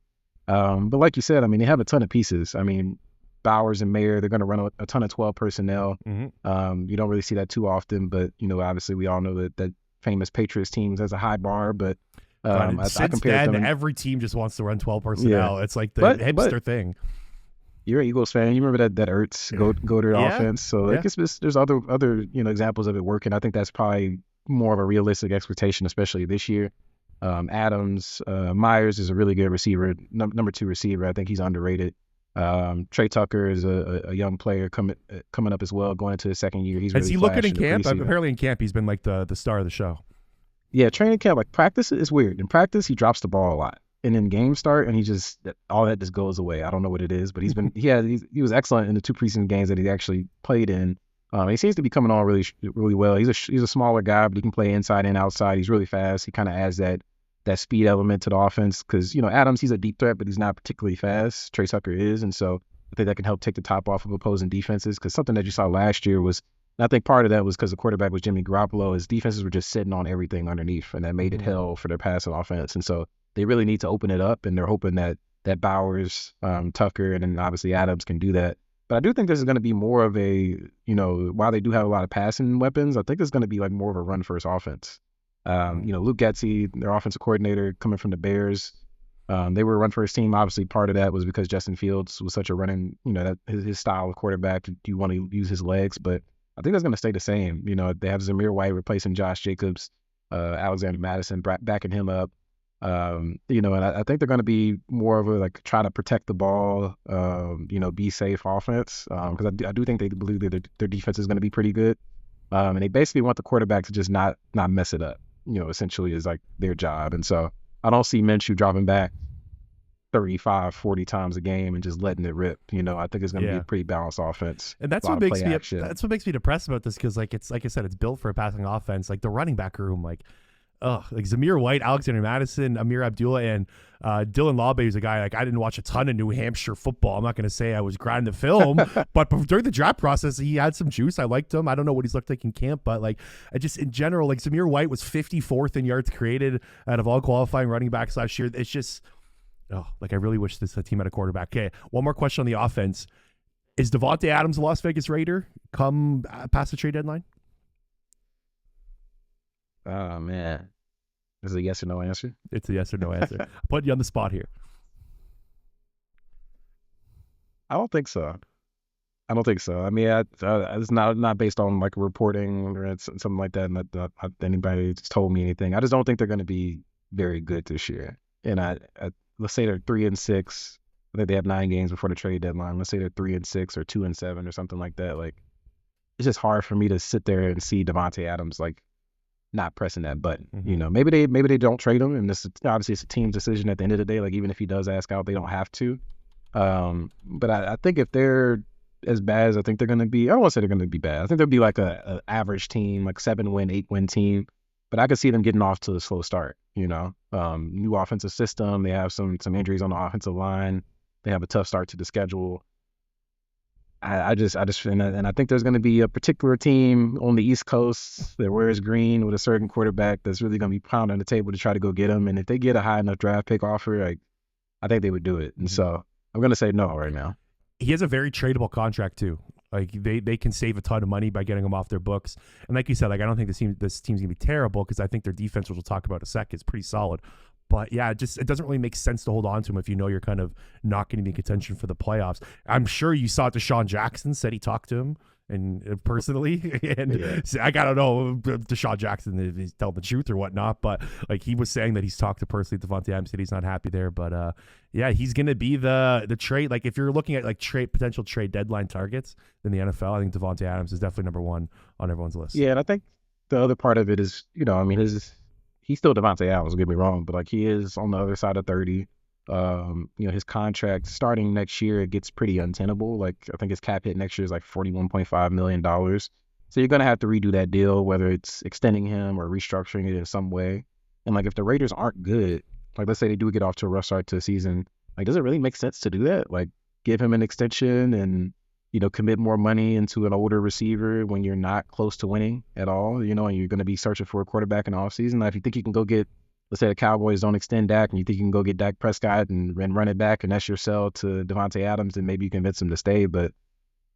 But like you said, I mean, they have a ton of pieces. I mean, Bowers and Mayer, they're going to run a ton of 12 personnel. Mm-hmm. You don't really see that too often, but, you know, obviously we all know that famous Patriots teams has a high bar, but since then, every team just wants to run 12 personnel. Yeah. It's like the hipster thing. You're an Eagles fan. You remember that Ertz go-to offense. So like there's other you know, examples of it working. I think that's probably more of a realistic expectation, especially this year. Adams, Myers is a really good receiver, number 2 receiver. I think he's underrated. Trey Tucker is a young player coming up as well, going into his second year. He's really Is he looking in camp? Apparently in camp he's been like the star of the show. Yeah, training camp, like practice is weird. In practice, he drops the ball a lot. And then game start, and all that just goes away. I don't know what it is, but he was excellent in the 2 preseason games that he actually played in. He seems to be coming on really, really well. He's a smaller guy, but he can play inside and outside. He's really fast. He kind of adds that speed element to the offense because, you know, Adams, he's a deep threat, but he's not particularly fast. Trey Tucker is, and so I think that can help take the top off of opposing defenses because something that you saw last year was, and I think part of that was because the quarterback was Jimmy Garoppolo. His defenses were just sitting on everything underneath, and that made it hell for their passing offense. And so they really need to open it up, and they're hoping that Bowers, Tucker, and then obviously Adams can do that. But I do think this is going to be more of a, you know, while they do have a lot of passing weapons, I think there's going to be like more of a run-first offense. You know, Luke Getsy, their offensive coordinator, coming from the Bears, they were a run-first team. Obviously, part of that was because Justin Fields was such a running, you know, that his style of quarterback. Do you want to use his legs? But I think that's going to stay the same. You know, they have Zamir White replacing Josh Jacobs, Alexander Madison backing him up. You know, and I think they're going to be more of a like try to protect the ball, you know, be safe offense. Because I do think they believe that their defense is going to be pretty good. And they basically want the quarterback to just not mess it up. You know, essentially is like their job. And so I don't see Minshew dropping back 35, 40 times a game and just letting it rip. I think it's going to be a pretty balanced offense. And that's what makes me depressed about this, because like I said, it's built for a passing offense. Like the running back room, like Zamir White, Alexander Madison, Amir Abdullah, and Dylan Lawbe is a guy, like, I didn't watch a ton of New Hampshire football. I'm not going to say I was grinding the film, but during the draft process, he had some juice. I liked him. I don't know what he's looked like in camp, but like, I just, in general, like Zamir White was 54th in yards created out of all qualifying running backs last year. It's just, like, I really wish this team had a quarterback. Okay, one more question on the offense. Is Davante Adams a Las Vegas Raider come past the trade deadline? Oh, man. Is it a yes or no answer? It's a yes or no answer. I'm putting you on the spot here. I don't think so. I mean, it's not based on like reporting or something like that. Not anybody just told me anything. I just don't think they're going to be very good this year. And let's say they're 3-6. I think they have 9 games before the trade deadline. Let's say they're 3-6 or 2-7 or something like that. Like, it's just hard for me to sit there and see Davante Adams like not pressing that button. Mm-hmm. Maybe they don't trade him, and this obviously it's a team decision at the end of the day. Like, even if he does ask out, they don't have to. But I think if they're as bad as I think they're going to be, I don't want to say they're going to be bad. I think they'll be like a average team, like 7-win, 8-win team. But I could see them getting off to a slow start. New offensive system. They have some injuries on the offensive line. They have a tough start to the schedule. I think there's going to be a particular team on the East Coast that wears green with a certain quarterback that's really going to be pounding the table to try to go get him. And if they get a high enough draft pick offer, I think they would do it. And so I'm going to say no right now. He has a very tradable contract too. Like they can save a ton of money by getting him off their books. And like you said, like I don't think this team's gonna be terrible, because I think their defense, which we'll talk about in a sec, is pretty solid. But yeah, it doesn't really make sense to hold on to him if you know you're kind of not going to be in contention for the playoffs. I'm sure you saw Deshaun Jackson said he talked to him and personally, and I don't know Deshaun Jackson if he's telling the truth or whatnot, but like he was saying that he's talked to personally Davante Adams, said he's not happy there. But yeah, he's going to be the trade. Like if you're looking at like potential trade deadline targets in the NFL, I think Davante Adams is definitely number one on everyone's list. Yeah, and I think the other part of it is, he's still Davante Adams, don't get me wrong, but like he is on the other side of 30. His contract starting next year, it gets pretty untenable. Like I think his cap hit next year is like $41.5 million. So you're going to have to redo that deal, whether it's extending him or restructuring it in some way. And like if the Raiders aren't good, like let's say they do get off to a rough start to the season, like does it really make sense to do that? Like give him an extension and, commit more money into an older receiver when you're not close to winning at all, and you're going to be searching for a quarterback in the offseason. Now, if you think you can go get, let's say the Cowboys don't extend Dak, and you think you can go get Dak Prescott and run it back, and that's your sell to Davante Adams, and maybe you convince him to stay. But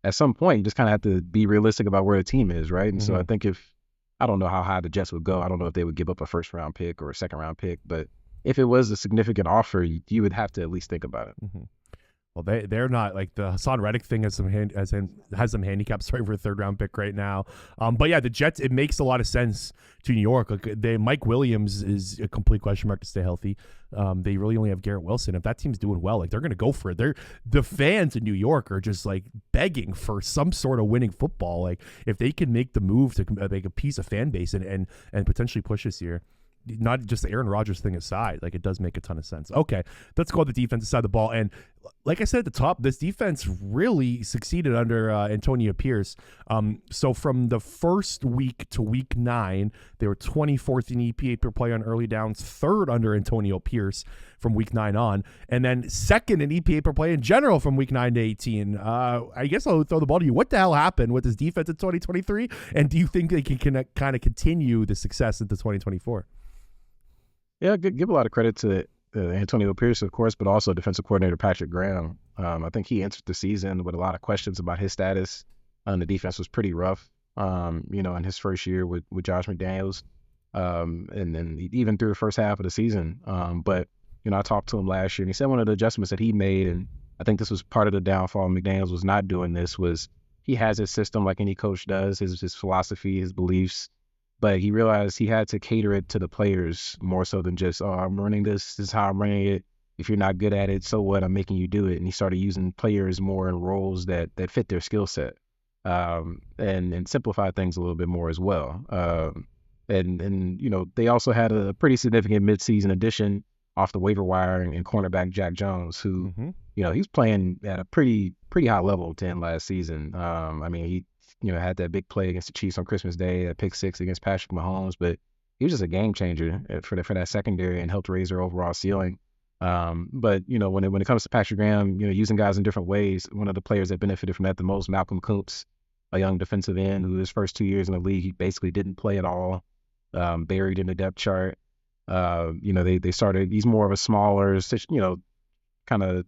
at some point, you just kind of have to be realistic about where the team is, right? And so I think I don't know how high the Jets would go. I don't know if they would give up a first-round pick or a second-round pick, but if it was a significant offer, you would have to at least think about it. Mm-hmm. Well, they're not, like the Hassan Reddick thing has some handicaps right for a 3rd-round pick right now. But yeah, the Jets, it makes a lot of sense to New York. Like Mike Williams is a complete question mark to stay healthy. They really only have Garrett Wilson. If that team's doing well, like they're going to go for it. The fans in New York are just like begging for some sort of winning football. Like if they can make the move to make a piece of fan base and potentially push this year. Not just the Aaron Rodgers thing aside, like it does make a ton of sense. Okay, let's go on the defensive side of the ball. And like I said at the top, this defense really succeeded under Antonio Pierce. So from the first week to week 9, they were 24th in EPA per play on early downs, 3rd under Antonio Pierce from week 9 on, and then 2nd in EPA per play in general from week 9 to 18. I guess I'll throw the ball to you. What the hell happened with this defense in 2023? And do you think they can kind of continue the success into 2024? Yeah, give a lot of credit to Antonio Pierce, of course, but also defensive coordinator Patrick Graham. I think he entered the season with a lot of questions about his status. The defense was pretty rough, in his first year with Josh McDaniels, and then even through the first half of the season. But I talked to him last year, and he said one of the adjustments that he made, and I think this was part of the downfall. McDaniels was not doing this. Was he has his system like any coach does, his philosophy, his beliefs. But he realized he had to cater it to the players more so than just, I'm running this is how I'm running it. If you're not good at it, so what? I'm making you do it. And he started using players more in roles that fit their skill set, and simplify things a little bit more as well. And they also had a pretty significant midseason addition off the waiver wire and cornerback Jack Jones, who, Mm-hmm. he's playing at a pretty high level to end last season. I mean, he, had that big play against the Chiefs on Christmas Day, a pick six against Patrick Mahomes, but he was just a game changer for that secondary and helped raise their overall ceiling. But when it comes to Patrick Graham, using guys in different ways, one of the players that benefited from that the most, Malcolm Kuntz, a young defensive end who his first 2 years in the league, he basically didn't play at all, buried in the depth chart. They started, he's more of a smaller, kind of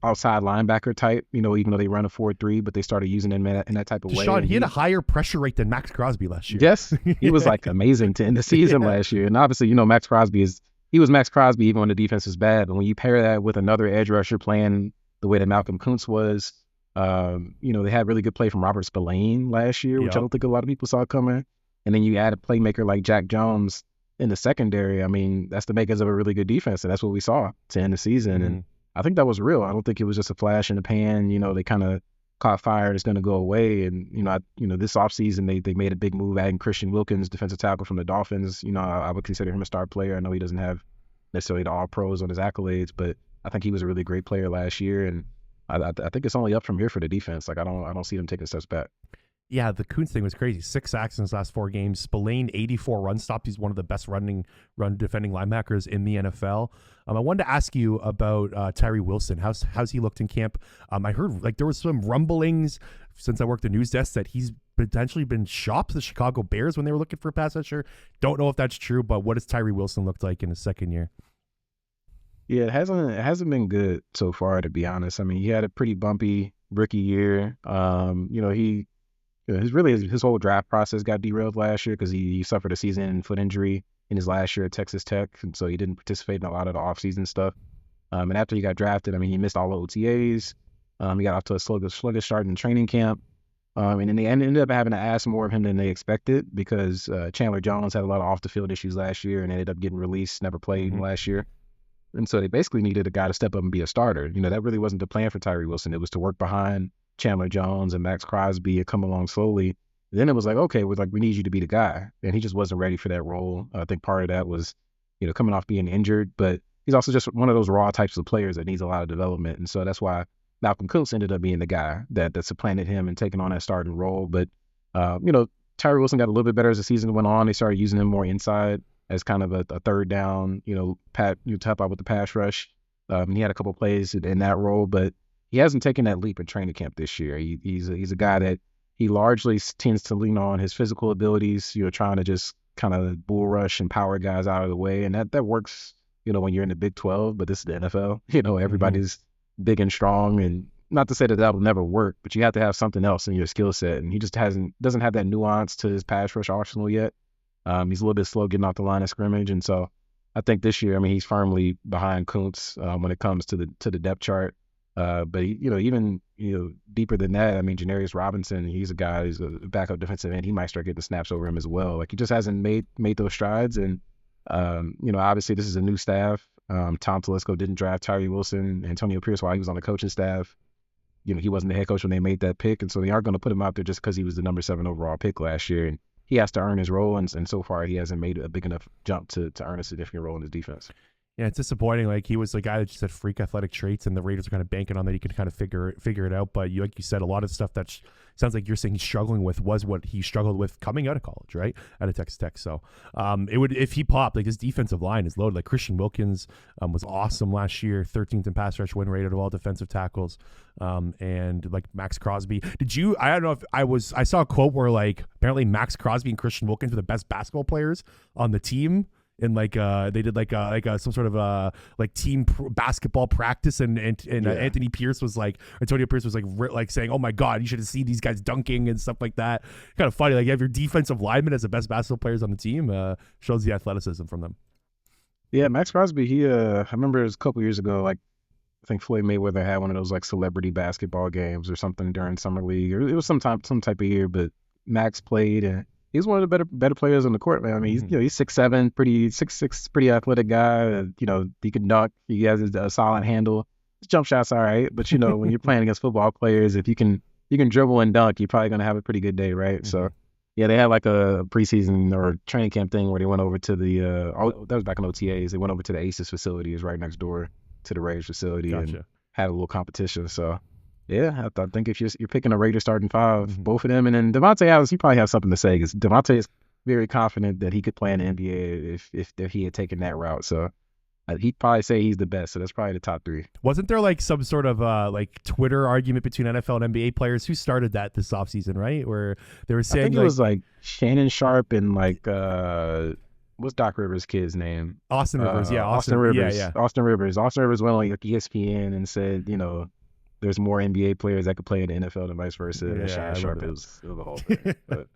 outside linebacker type, even though they run a 4-3, but they started using him in that type of way. Deshaun, he had a higher pressure rate than Max Crosby last year. Yes, he was like amazing to end the season last year. And obviously, Max Crosby he was Max Crosby even when the defense was bad. But when you pair that with another edge rusher playing the way that Malcolm Kuntz was, they had really good play from Robert Spillane last year, which I don't think a lot of people saw coming. And then you add a playmaker like Jack Jones in the secondary. I mean, that's the makers of a really good defense, and that's what we saw to end the season. Mm-hmm. And I think that was real. I don't think it was just a flash in the pan. They kind of caught fire and it's going to go away. And, this offseason, they made a big move adding Christian Wilkins, defensive tackle from the Dolphins. I would consider him a star player. I know he doesn't have necessarily the all-pros on his accolades, but I think he was a really great player last year. And I think it's only up from here for the defense. Like, I don't see them taking steps back. Yeah, the Kuntz thing was crazy. 6 sacks in his last 4 games. Spillane, 84 run stops. He's one of the best run defending linebackers in the NFL. I wanted to ask you about Tyree Wilson. How's he looked in camp? I heard there was some rumblings since I worked the news desk that he's potentially been shopped to the Chicago Bears when they were looking for a pass rusher. Don't know if that's true, but what has Tyree Wilson looked like in his second year? Yeah, it hasn't been good so far, to be honest. I mean, he had a pretty bumpy rookie year. His whole draft process got derailed last year because he suffered a season foot injury in his last year at Texas Tech, and so he didn't participate in a lot of the offseason stuff. And after he got drafted, I mean, he missed all the OTAs. He got off to a sluggish start in training camp. And then they ended up having to ask more of him than they expected because Chandler Jones had a lot of off-the-field issues last year and ended up getting released, never played last year. And so they basically needed a guy to step up and be a starter. That really wasn't the plan for Tyree Wilson. It was to work behind Chandler Jones and Max Crosby and come along slowly. Then it was like, okay, we need you to be the guy. And he just wasn't ready for that role. I think part of that was, coming off being injured, but he's also just one of those raw types of players that needs a lot of development. And so that's why Malcolm Kuntz ended up being the guy that supplanted him and taking on that starting role. But, Tyree Wilson got a little bit better as the season went on. They started using him more inside as kind of a third down, tap out with the pass rush. He had a couple plays in that role, but he hasn't taken that leap in training camp this year. He's a guy that he largely tends to lean on his physical abilities, trying to just kind of bull rush and power guys out of the way. And that works, when you're in the Big 12, but this is the NFL. Everybody's big and strong. And not to say that will never work, but you have to have something else in your skill set. And he just doesn't have that nuance to his pass rush arsenal yet. He's a little bit slow getting off the line of scrimmage. And so I think this year, he's firmly behind Kuntz when it comes to the depth chart. But even deeper than that, Janarius Robinson, he's a guy who's a backup defensive end. He might start getting snaps over him as well. Like, he just hasn't made those strides. And obviously this is a new staff. Tom Telesco didn't draft Tyree Wilson. Antonio Pierce, while he was on the coaching staff, he wasn't the head coach when they made that pick, and so they aren't going to put him out there just because he was the number 7 overall pick last year. And he has to earn his role, and so far he hasn't made a big enough jump to earn a significant role in his defense. Yeah, it's disappointing. Like, he was the guy that just had freak athletic traits, and the Raiders are kind of banking on that he could kind of figure it out. But like you said, a lot of stuff that sounds like you're saying he's struggling with was what he struggled with coming out of college, right? Out of Texas Tech. So it would, if he popped, like, his defensive line is loaded. Like, Christian Wilkins was awesome last year, 13th in pass rush win rate of all defensive tackles. And like Max Crosby. I don't know if I saw a quote where, like, apparently Max Crosby and Christian Wilkins were the best basketball players on the team. And they did some sort of team basketball practice, and Antonio Pierce was like saying, "Oh my God, you should have seen these guys dunking and stuff like that." Kind of funny. Like, you have your defensive linemen as the best basketball players on the team. Shows the athleticism from them. Yeah, Max Crosby. He I remember it was a couple years ago. Like, I think Floyd Mayweather had one of those like celebrity basketball games or something during summer league, or it was some type of year. But Max played, and he's one of the better players on the court, man. He's 6'7", pretty 6'6", pretty athletic guy. He can dunk. He has a solid handle. His jump shot's all right, but when you're playing against football players, if you can dribble and dunk, you're probably gonna have a pretty good day, right? So Yeah, they had like a preseason or training camp thing where they went over to the that was back in OTAs. They went over to the Aces facility, is right next door to the Raiders facility, and Gotcha. had a little competition. So yeah, I think if you're picking a Raiders starting five, Mhm. both of them, and then Devontae Adams, he probably has something to say because Devontae is very confident that he could play in the NBA if he had taken that route. So he'd probably say he's the best. So that's probably the top three. Wasn't there like some sort of like Twitter argument between NFL and NBA players? Who started that this offseason, right? Where they were I saying think it like was like Shannon Sharp and like what's Doc Rivers' kid's name? Austin Rivers. Yeah, Austin Rivers. Yeah, Austin Rivers. Austin Rivers went on like ESPN and said, there's more NBA players that could play in the NFL than vice versa. Yeah, And I Shannon Sharp, remember it was a whole thing. But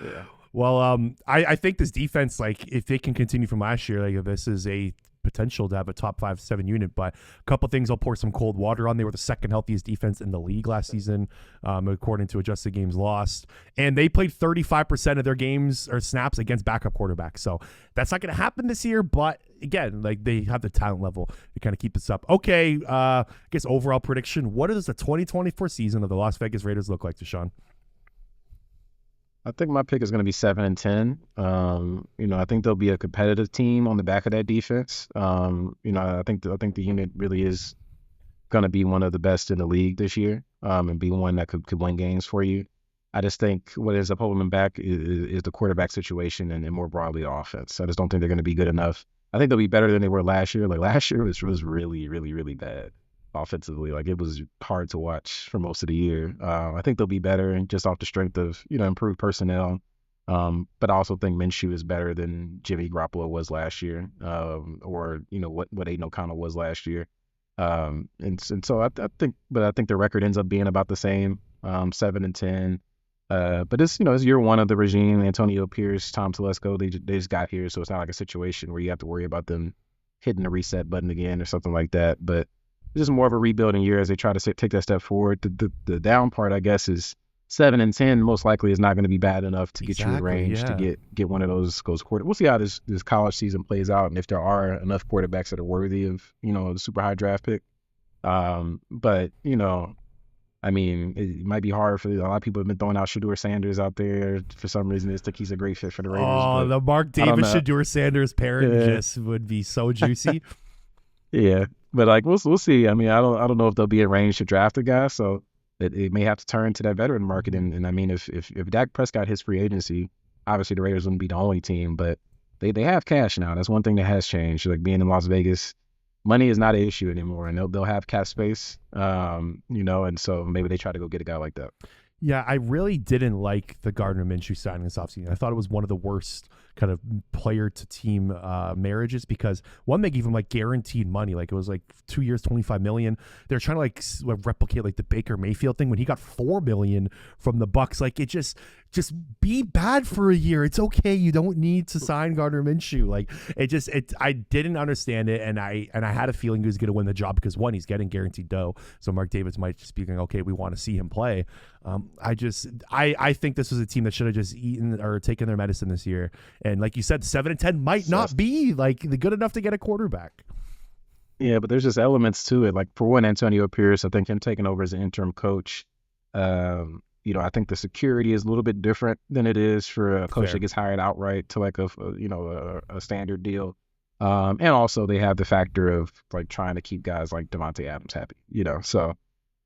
yeah. Well, I think this defense, like, if they can continue from last year, like, this is a potential to have a top 5-7 unit. But a couple things I'll pour some cold water on. They were the second healthiest defense in the league last season, according to adjusted games lost. And they played 35% of their games or snaps against backup quarterbacks. So that's not going to happen this year. But again, like, they have the talent level to kind of keep this up. Okay, I guess overall prediction. What does the 2024 season of the Las Vegas Raiders look like, Tashan? I think my pick is going to be 7-10. I think they'll be a competitive team on the back of that defense. I think the unit really is going to be one of the best in the league this year, and be one that could win games for you. I just think what ends up holding them back is the quarterback situation and more broadly the offense. I just don't think they're going to be good enough. I think they'll be better than they were last year. Like last year was really, really, really bad offensively. Like it was hard to watch for most of the year. I think they'll be better and just off the strength of, improved personnel. But I also think Minshew is better than Jimmy Garoppolo was last year, or what Aiden O'Connell was last year. And so I think the record ends up being about the same, 7-10. But it's year one of the regime. Antonio Pierce, Tom Telesco, they just got here, so it's not like a situation where you have to worry about them hitting the reset button again or something like that. But it's just more of a rebuilding year as they try to take that step forward. The down part, I guess, is 7-10 most likely is not going to be bad enough to get you in range to get one of those quarterbacks. We'll see how this college season plays out and if there are enough quarterbacks that are worthy of the super high draft pick. But I mean, it might be hard for a lot of people have been throwing out Shedeur Sanders out there for some reason. They think he's a great fit for the Raiders. Oh, the Mark Davis Shedeur Sanders pairing just would be so juicy. Yeah, but like we'll see. I mean, I don't know if they'll be in range to draft a guy, so it may have to turn to that veteran market. And I mean, if Dak Prescott hits free agency, obviously the Raiders wouldn't be the only team, but they have cash now. That's one thing that has changed. Like being in Las Vegas, money is not an issue anymore, and they'll have cap space. And so maybe they try to go get a guy like that. Yeah, I really didn't like the Gardner Minshew signing this offseason. I thought it was one of the worst kind of player to team marriages because one, they gave him like guaranteed money. Like it was like 2 years, $25 million. They're trying to like replicate like the Baker Mayfield thing when he got $4 million from the Bucs. Like it just be bad for a year. It's okay. You don't need to sign Gardner Minshew. Like I didn't understand it. And I had a feeling he was going to win the job because one, he's getting guaranteed dough. So Mark Davis might just be going, okay, we want to see him play. I think this was a team that should have just eaten or taken their medicine this year. And like you said, 7-10 might not be like good enough to get a quarterback. Yeah, but there's just elements to it. Like for one, Antonio Pierce, I think him taking over as an interim coach, I think the security is a little bit different than it is for a coach that gets hired outright to like a standard deal. And also they have the factor of like trying to keep guys like Davante Adams happy, so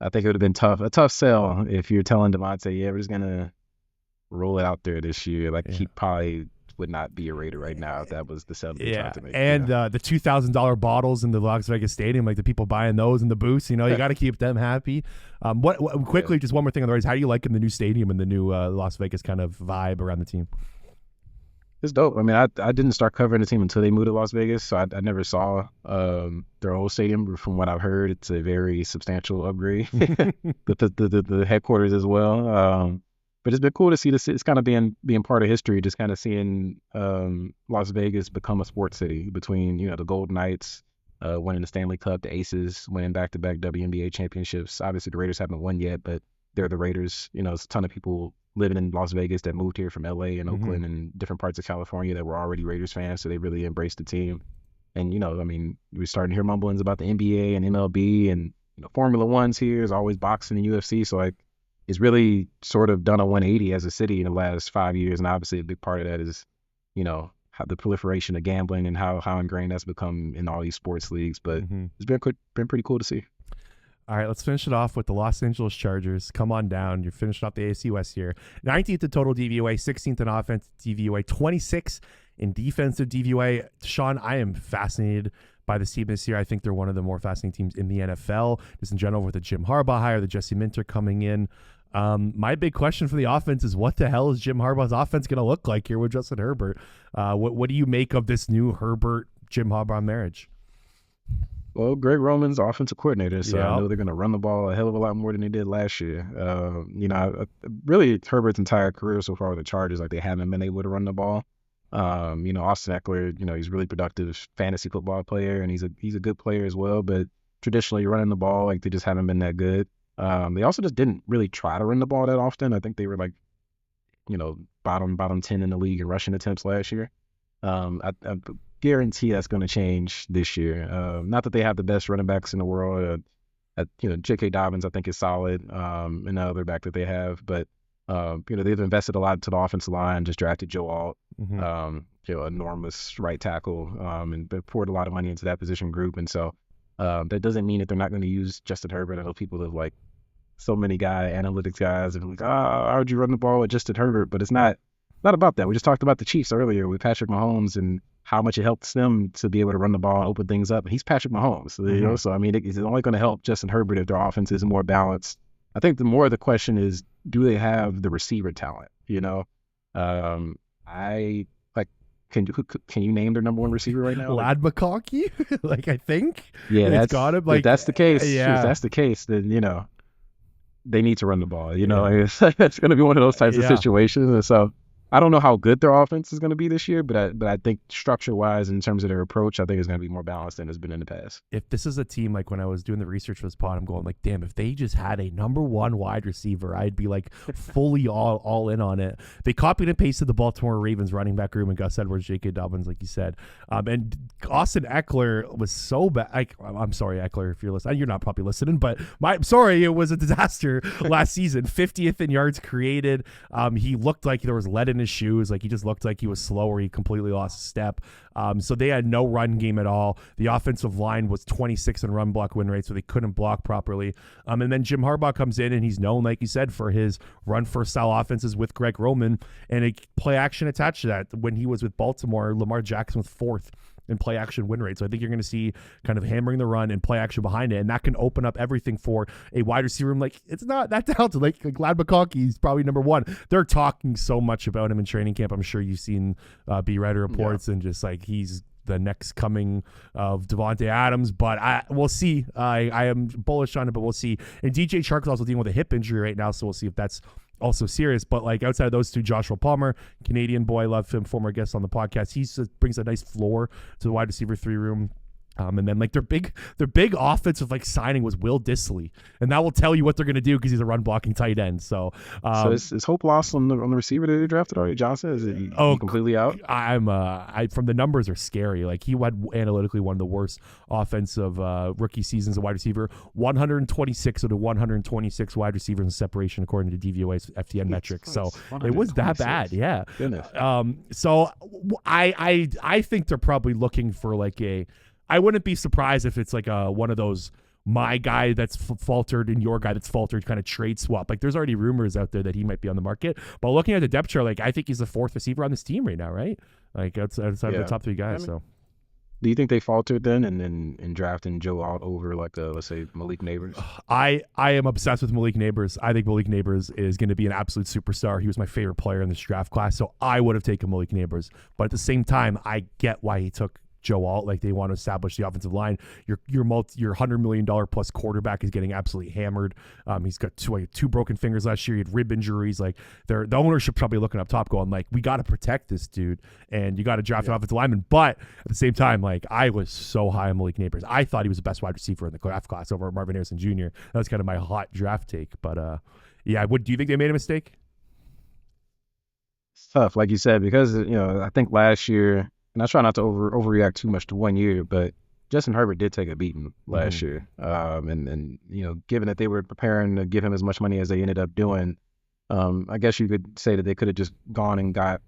I think it would have been a tough sell if you're telling Davante, yeah, we're just going to roll it out there this year. Like he probably would not be a Raider right now if that was the sell they tried to make. And the $2,000 bottles in the Las Vegas Stadium, like the people buying those in the booths, you got to keep them happy. Just one more thing on the Raiders. How do you like in the new stadium and the new Las Vegas kind of vibe around the team? It's dope. I mean, I didn't start covering the team until they moved to Las Vegas, so I never saw their old stadium. But from what I've heard, it's a very substantial upgrade. the headquarters as well. But it's been cool to see this. It's kind of being part of history, just kind of seeing Las Vegas become a sports city between the Golden Knights winning the Stanley Cup, the Aces winning back-to-back WNBA championships. Obviously, the Raiders haven't won yet, but they're the Raiders. There's a ton of people living in Las Vegas that moved here from LA and Oakland and different parts of California that were already Raiders fans, so they really embraced the team. And we're starting to hear mumblings about the NBA and MLB and Formula One's here. There's always boxing and UFC, so like is really sort of done a 180 as a city in the last 5 years. And obviously a big part of that is, how the proliferation of gambling and how ingrained that's become in all these sports leagues. But it's been pretty cool to see. All right, let's finish it off with the Los Angeles Chargers. Come on down. You're finishing off the AFC West here. 19th in total DVOA, 16th in offensive DVOA, 26th in defensive DVOA. Sean, I am fascinated by this team this year. I think they're one of the more fascinating teams in the NFL, just in general with the Jim Harbaugh hire, the Jesse Minter coming in. My big question for the offense is, what the hell is Jim Harbaugh's offense going to look like here with Justin Herbert? What do you make of this new Herbert-Jim Harbaugh marriage? Well, Greg Roman's offensive coordinator, so I know they're going to run the ball a hell of a lot more than they did last year. Really Herbert's entire career so far with the Chargers, like they haven't been able to run the ball. Austin Eckler, he's a really productive fantasy football player, and he's a good player as well. But traditionally, running the ball, like they just haven't been that good. They also just didn't really try to run the ball that often. I think they were bottom 10 in the league in rushing attempts last year. I guarantee that's going to change this year. Not that they have the best running backs in the world. J.K. Dobbins, I think, is solid, and the other back that they have. But, they've invested a lot into the offensive line, just drafted Joe Alt, enormous right tackle, and they poured a lot of money into that position group. And so that doesn't mean that they're not going to use Justin Herbert. I know people have, so many analytics guys, and how would you run the ball with Justin Herbert? But it's not about that. We just talked about the Chiefs earlier with Patrick Mahomes and how much it helps them to be able to run the ball and open things up. And he's Patrick Mahomes, so I mean, it's only going to help Justin Herbert if their offense is more balanced. I think the more the question is, do they have the receiver talent? Can you name their number one receiver right now? Lad McConkey? I think. Yeah, that's got him. If that's the case, yeah. If that's the case, then they need to run the ball. It's going to be one of those types of situations. And so I don't know how good their offense is going to be this year, but I think structure-wise, in terms of their approach, I think it's going to be more balanced than it's been in the past. If this is a team, when I was doing the research for this pod, I'm going damn, if they just had a number one wide receiver, I'd be fully all in on it. They copied and pasted the Baltimore Ravens running back room and Gus Edwards, J.K. Dobbins, like you said. And Austin Eckler was so bad. I'm sorry, Eckler, if you're listening. You're not probably listening, but I'm sorry, it was a disaster last season. 50th in yards created. He looked like there was lead in his shoes. He just looked like he was slow, or he completely lost a step. So they had no run game at all. The offensive line was 26 in run block win rate, so they couldn't block properly. And then Jim Harbaugh comes in, and he's known, like you said, for his run first style offenses with Greg Roman and a play action attached to that. When he was with Baltimore, Lamar Jackson was 4th in play action win rate. So I think you're going to see kind of hammering the run and play action behind it. And that can open up everything for a wide receiver room. It's not that talented. Lad McConkey is probably number one. They're talking so much about him in training camp. I'm sure you've seen B-Writer reports and just he's the next coming of Devontae Adams, but we'll see. I am bullish on it, but we'll see. And DJ Chark is also dealing with a hip injury right now, so we'll see if that's also serious. But outside of those two, Joshua Palmer, Canadian boy, love him, former guest on the podcast. He brings a nice floor to the wide receiver 3 room. And then their big offensive signing was Will Dissly, and that will tell you what they're going to do because he's a run blocking tight end. So is hope lost on the receiver that they drafted already? Johnson, is he completely out? From the numbers are scary. He had analytically one of the worst offensive rookie seasons of wide receiver. 126 of the 126 wide receivers in separation according to DVOA's FTN metrics. So it was that bad. Yeah. Goodness. So I think they're probably looking for I wouldn't be surprised if it's one of those my guy that's faltered and your guy that's faltered kind of trade swap. There's already rumors out there that he might be on the market. But looking at the depth chart, I think he's the 4th receiver on this team right now, right? Outside of the top 3 guys. So, do you think they faltered then in drafting Joe Alt over let's say Malik Neighbors? I am obsessed with Malik Neighbors. I think Malik Neighbors is going to be an absolute superstar. He was my favorite player in this draft class, so I would have taken Malik Neighbors. But at the same time, I get why he took Joe Alt. They want to establish the offensive line. Your $100 million plus quarterback is getting absolutely hammered. He's got two broken fingers last year. He had rib injuries. The ownership probably looking up top going we got to protect this dude, and you got to draft an offensive lineman. But at the same time, I was so high on Malik Neighbors. I thought he was the best wide receiver in the draft class over Marvin Harrison Jr. That was kind of my hot draft take. But do you think they made a mistake? It's tough, like you said, because I think last year. And I try not to overreact too much to 1 year, but Justin Herbert did take a beating last year. And given that they were preparing to give him as much money as they ended up doing, I guess you could say that they could have just gone and got,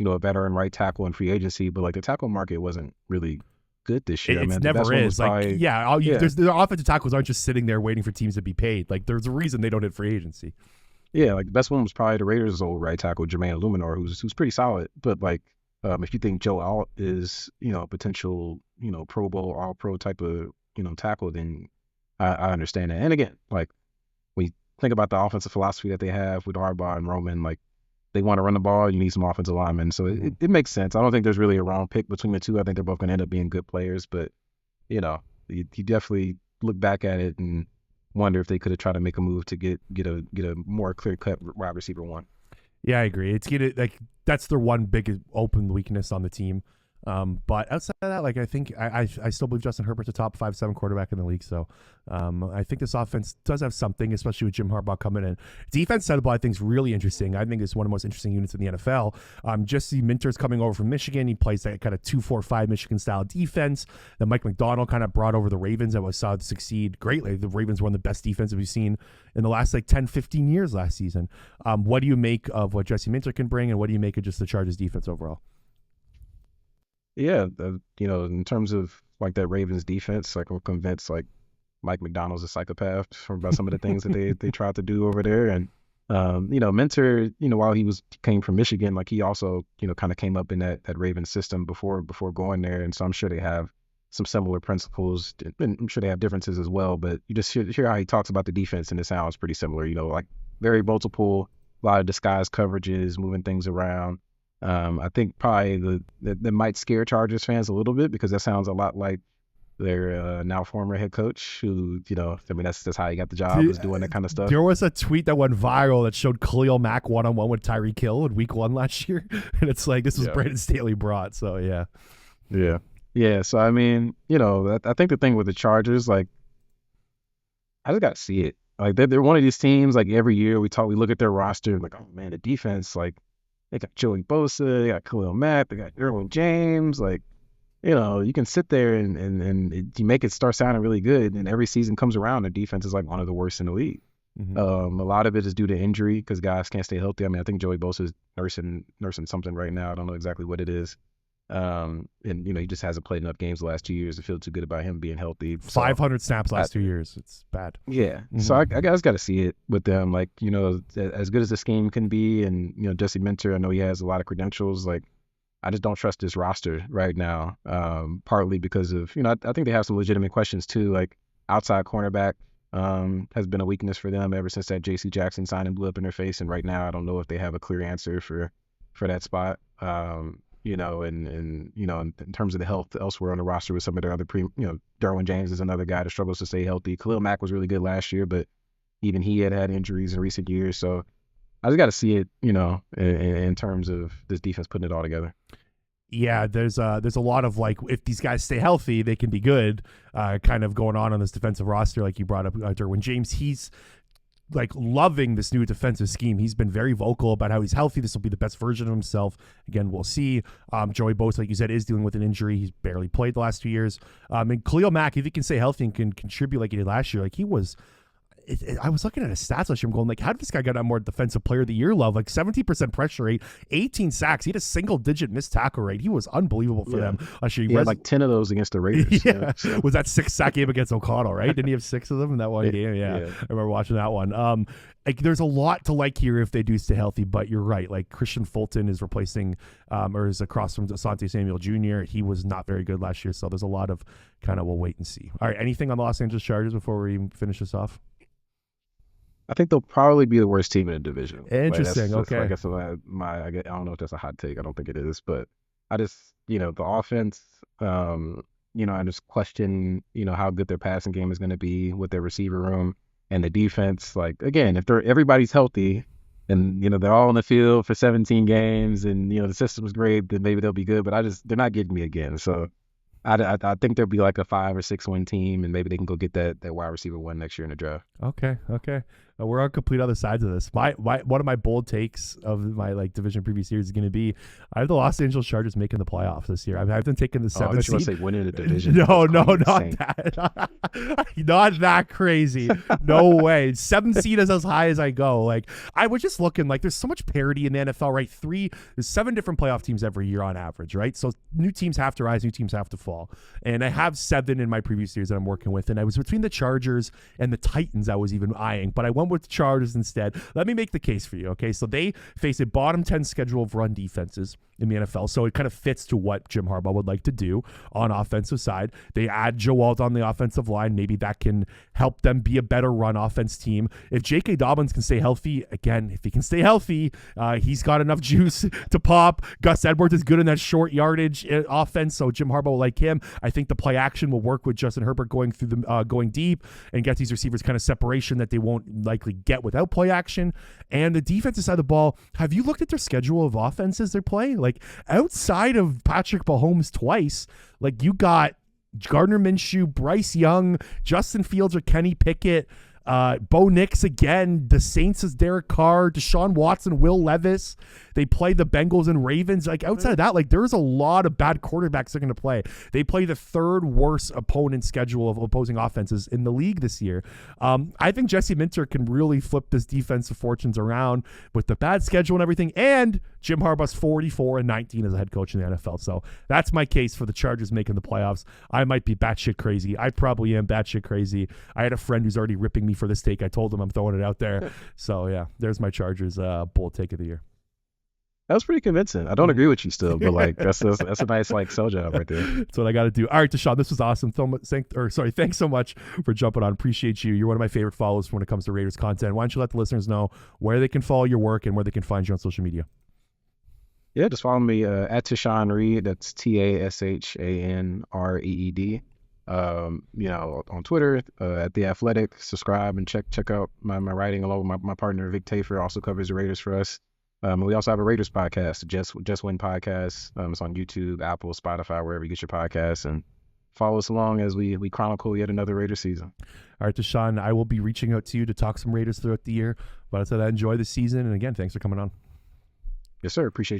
a veteran right tackle in free agency, but like the tackle market wasn't really good this year. It never is. Like, the offensive tackles aren't just sitting there waiting for teams to be paid. Like, there's a reason they don't hit free agency. Yeah, like the best one was probably the Raiders' old right tackle, Jermaine Illuminor, who's pretty solid. But like, if you think Joe Alt is, potential, Pro Bowl, All Pro type of, tackle, then I understand that. And again, like when you think about the offensive philosophy that they have with Harbaugh and Roman, like they want to run the ball, you need some offensive linemen. So it makes sense. I don't think there's really a wrong pick between the two. I think they're both going to end up being good players. But, you definitely look back at it and wonder if they could have tried to make a move to get a more clear-cut wide receiver one. Yeah, I agree. That's their one big open weakness on the team. But outside of that, like I think I still believe Justin Herbert's a top 5-7 quarterback in the league. So I think this offense does have something, especially with Jim Harbaugh coming in. Defense side of the ball, I think, is really interesting. I think it's one of the most interesting units in the NFL. Jesse Minter's coming over from Michigan. He plays that kind of 2-4-5 Michigan style defense that Mike McDonald kind of brought over the Ravens that was saw it succeed greatly. The Ravens were one of the best defenses we've seen in the last 10-15 years last season. What do you make of what Jesse Minter can bring, and what do you make of just the Chargers defense overall? Yeah, in terms of like that Ravens defense, like I'm convinced like Mike McDonald's a psychopath about some of the things that they tried to do over there. And Minter, while he came from Michigan, like he also kind of came up in that Ravens system before going there, and so I'm sure they have some similar principles, and I'm sure they have differences as well. But you just hear how he talks about the defense, and it sounds pretty similar. Like very multiple, a lot of disguise coverages, moving things around. I think probably that might scare Chargers fans a little bit because that sounds a lot like their now former head coach who, that's how he got the job, was doing that kind of stuff. There was a tweet that went viral that showed Khalil Mack one-on-one with Tyreek Hill in week 1 last year. And it's like, this was Brandon Staley brought. So, yeah. Yeah. Yeah. So, I mean, I think the thing with the Chargers, like, I just got to see it. Like, they're one of these teams, like, every year we look at their roster, like, oh, man, the defense, like, they got Joey Bosa, they got Khalil Mack, they got Derwin James. Like, you can sit there and you make it start sounding really good. And every season comes around, the defense is like one of the worst in the league. Mm-hmm. A lot of it is due to injury because guys can't stay healthy. I mean, I think Joey Bosa is nursing something right now. I don't know exactly what it is. And he just hasn't played enough games the last 2 years to feel too good about him being healthy. 500 snaps last 2 years. It's bad. Yeah. Mm-hmm. So I guys got to see it with them. Like, as good as the scheme can be, and Jesse Minter, I know he has a lot of credentials. Like, I just don't trust this roster right now. Partly because of I think they have some legitimate questions too. Like outside cornerback has been a weakness for them ever since that J.C. Jackson signing blew up in their face. And right now, I don't know if they have a clear answer for that spot. In terms of the health elsewhere on the roster with some of their other Derwin James is another guy that struggles to stay healthy. Khalil Mack was really good last year, but even he had injuries in recent years. So I just got to see it, in terms of this defense putting it all together. Yeah, there's a lot of like, if these guys stay healthy, they can be good, kind of going on this defensive roster. Like you brought up Derwin James, he's like loving this new defensive scheme. He's been very vocal about how he's healthy. This will be the best version of himself. Again, we'll see. Joey Bosa, like you said, is dealing with an injury. He's barely played the last 2 years. And Khalil Mack, if he can stay healthy and can contribute like he did last year, like he was. I was looking at his stats last year. I'm going like, how did this guy get on more defensive player of the year love? Like 17% pressure rate, 18 sacks. He had a single-digit missed tackle rate. He was unbelievable for them last year. He had like 10 of those against the Raiders. So. Was that 6-sack game against O'Connell, right? Didn't he have 6 of them in that one game? Yeah, I remember watching that one. Like there's a lot to like here if they do stay healthy, but you're right. Like Christian Fulton is replacing, or is across from Asante Samuel Jr. He was not very good last year, so there's a lot of kind of we'll wait and see. All right, anything on the Los Angeles Chargers before we finish this off? I think they'll probably be the worst team in the division. Interesting. Like, okay. I guess I don't know if that's a hot take. I don't think it is, but I just, the offense, I just question, how good their passing game is going to be with their receiver room and the defense. Like, again, if everybody's healthy and, they're all on the field for 17 games and, the system's great, then maybe they'll be good, but they're not getting me again. So I think there'll be like a 5 or 6 win team, and maybe they can go get that wide receiver one next year in the draft. Okay. We're on complete other sides of this. My one of my bold takes of my like division preview series is going to be I have the Los Angeles Chargers making the playoffs this year. I've been taking the 7th seed. Say winning the division. No, not that. Not that crazy. No way. 7th seed is as high as I go. Like I was just looking like there's so much parity in the NFL, right? There's 7 different playoff teams every year on average, right? So new teams have to rise, new teams have to fall. And I have 7 in my preview series that I'm working with. And I was between the Chargers and the Titans I was even eyeing, but I went with the Chargers instead. Let me make the case for you, okay? So they face a bottom 10 schedule of run defenses in the NFL, so it kind of fits to what Jim Harbaugh would like to do on offensive side. They add Joe Alt on the offensive line. Maybe that can help them be a better run offense team. If J.K. Dobbins can stay healthy, again, if he can stay healthy, he's got enough juice to pop. Gus Edwards is good in that short yardage offense, so Jim Harbaugh will like him. I think the play action will work with Justin Herbert going through the going deep and get these receivers kind of separation that they won't likely get without play action. And the defensive side of the ball, have you looked at their schedule of offenses they're playing? Like outside of Patrick Mahomes twice, like you got Gardner Minshew, Bryce Young, Justin Fields or Kenny Pickett, Bo Nix again, the Saints is Derek Carr, Deshaun Watson, Will Levis. They play the Bengals and Ravens. Like outside of that, like there's a lot of bad quarterbacks they're going to play. They play the 3rd worst opponent schedule of opposing offenses in the league this year. I think Jesse Minter can really flip this defensive fortunes around with the bad schedule and everything. And Jim Harbaugh's 44-19 as a head coach in the NFL. So that's my case for the Chargers making the playoffs. I might be batshit crazy. I probably am batshit crazy. I had a friend who's already ripping me for this take. I told him I'm throwing it out there. So yeah, there's my Chargers bold take of the year. That was pretty convincing. I don't agree with you still, but like that's a nice like sell job right there. That's what I got to do. All right, Tashan, this was awesome. Thanks so much for jumping on. Appreciate you. You're one of my favorite follows when it comes to Raiders content. Why don't you let the listeners know where they can follow your work and where they can find you on social media? Yeah, just follow me at Tashan Reed. That's TASHANREED. On Twitter at The Athletic. Subscribe and check out my writing along with my partner Vic Tafer also covers the Raiders for us. We also have a Raiders podcast, Just Win Podcast. It's on YouTube, Apple, Spotify, wherever you get your podcasts, and follow us along as we chronicle yet another Raiders season. All right, Tashan, I will be reaching out to you to talk some Raiders throughout the year, but I said I enjoy the season, and again, thanks for coming on. Yes, sir. Appreciate you.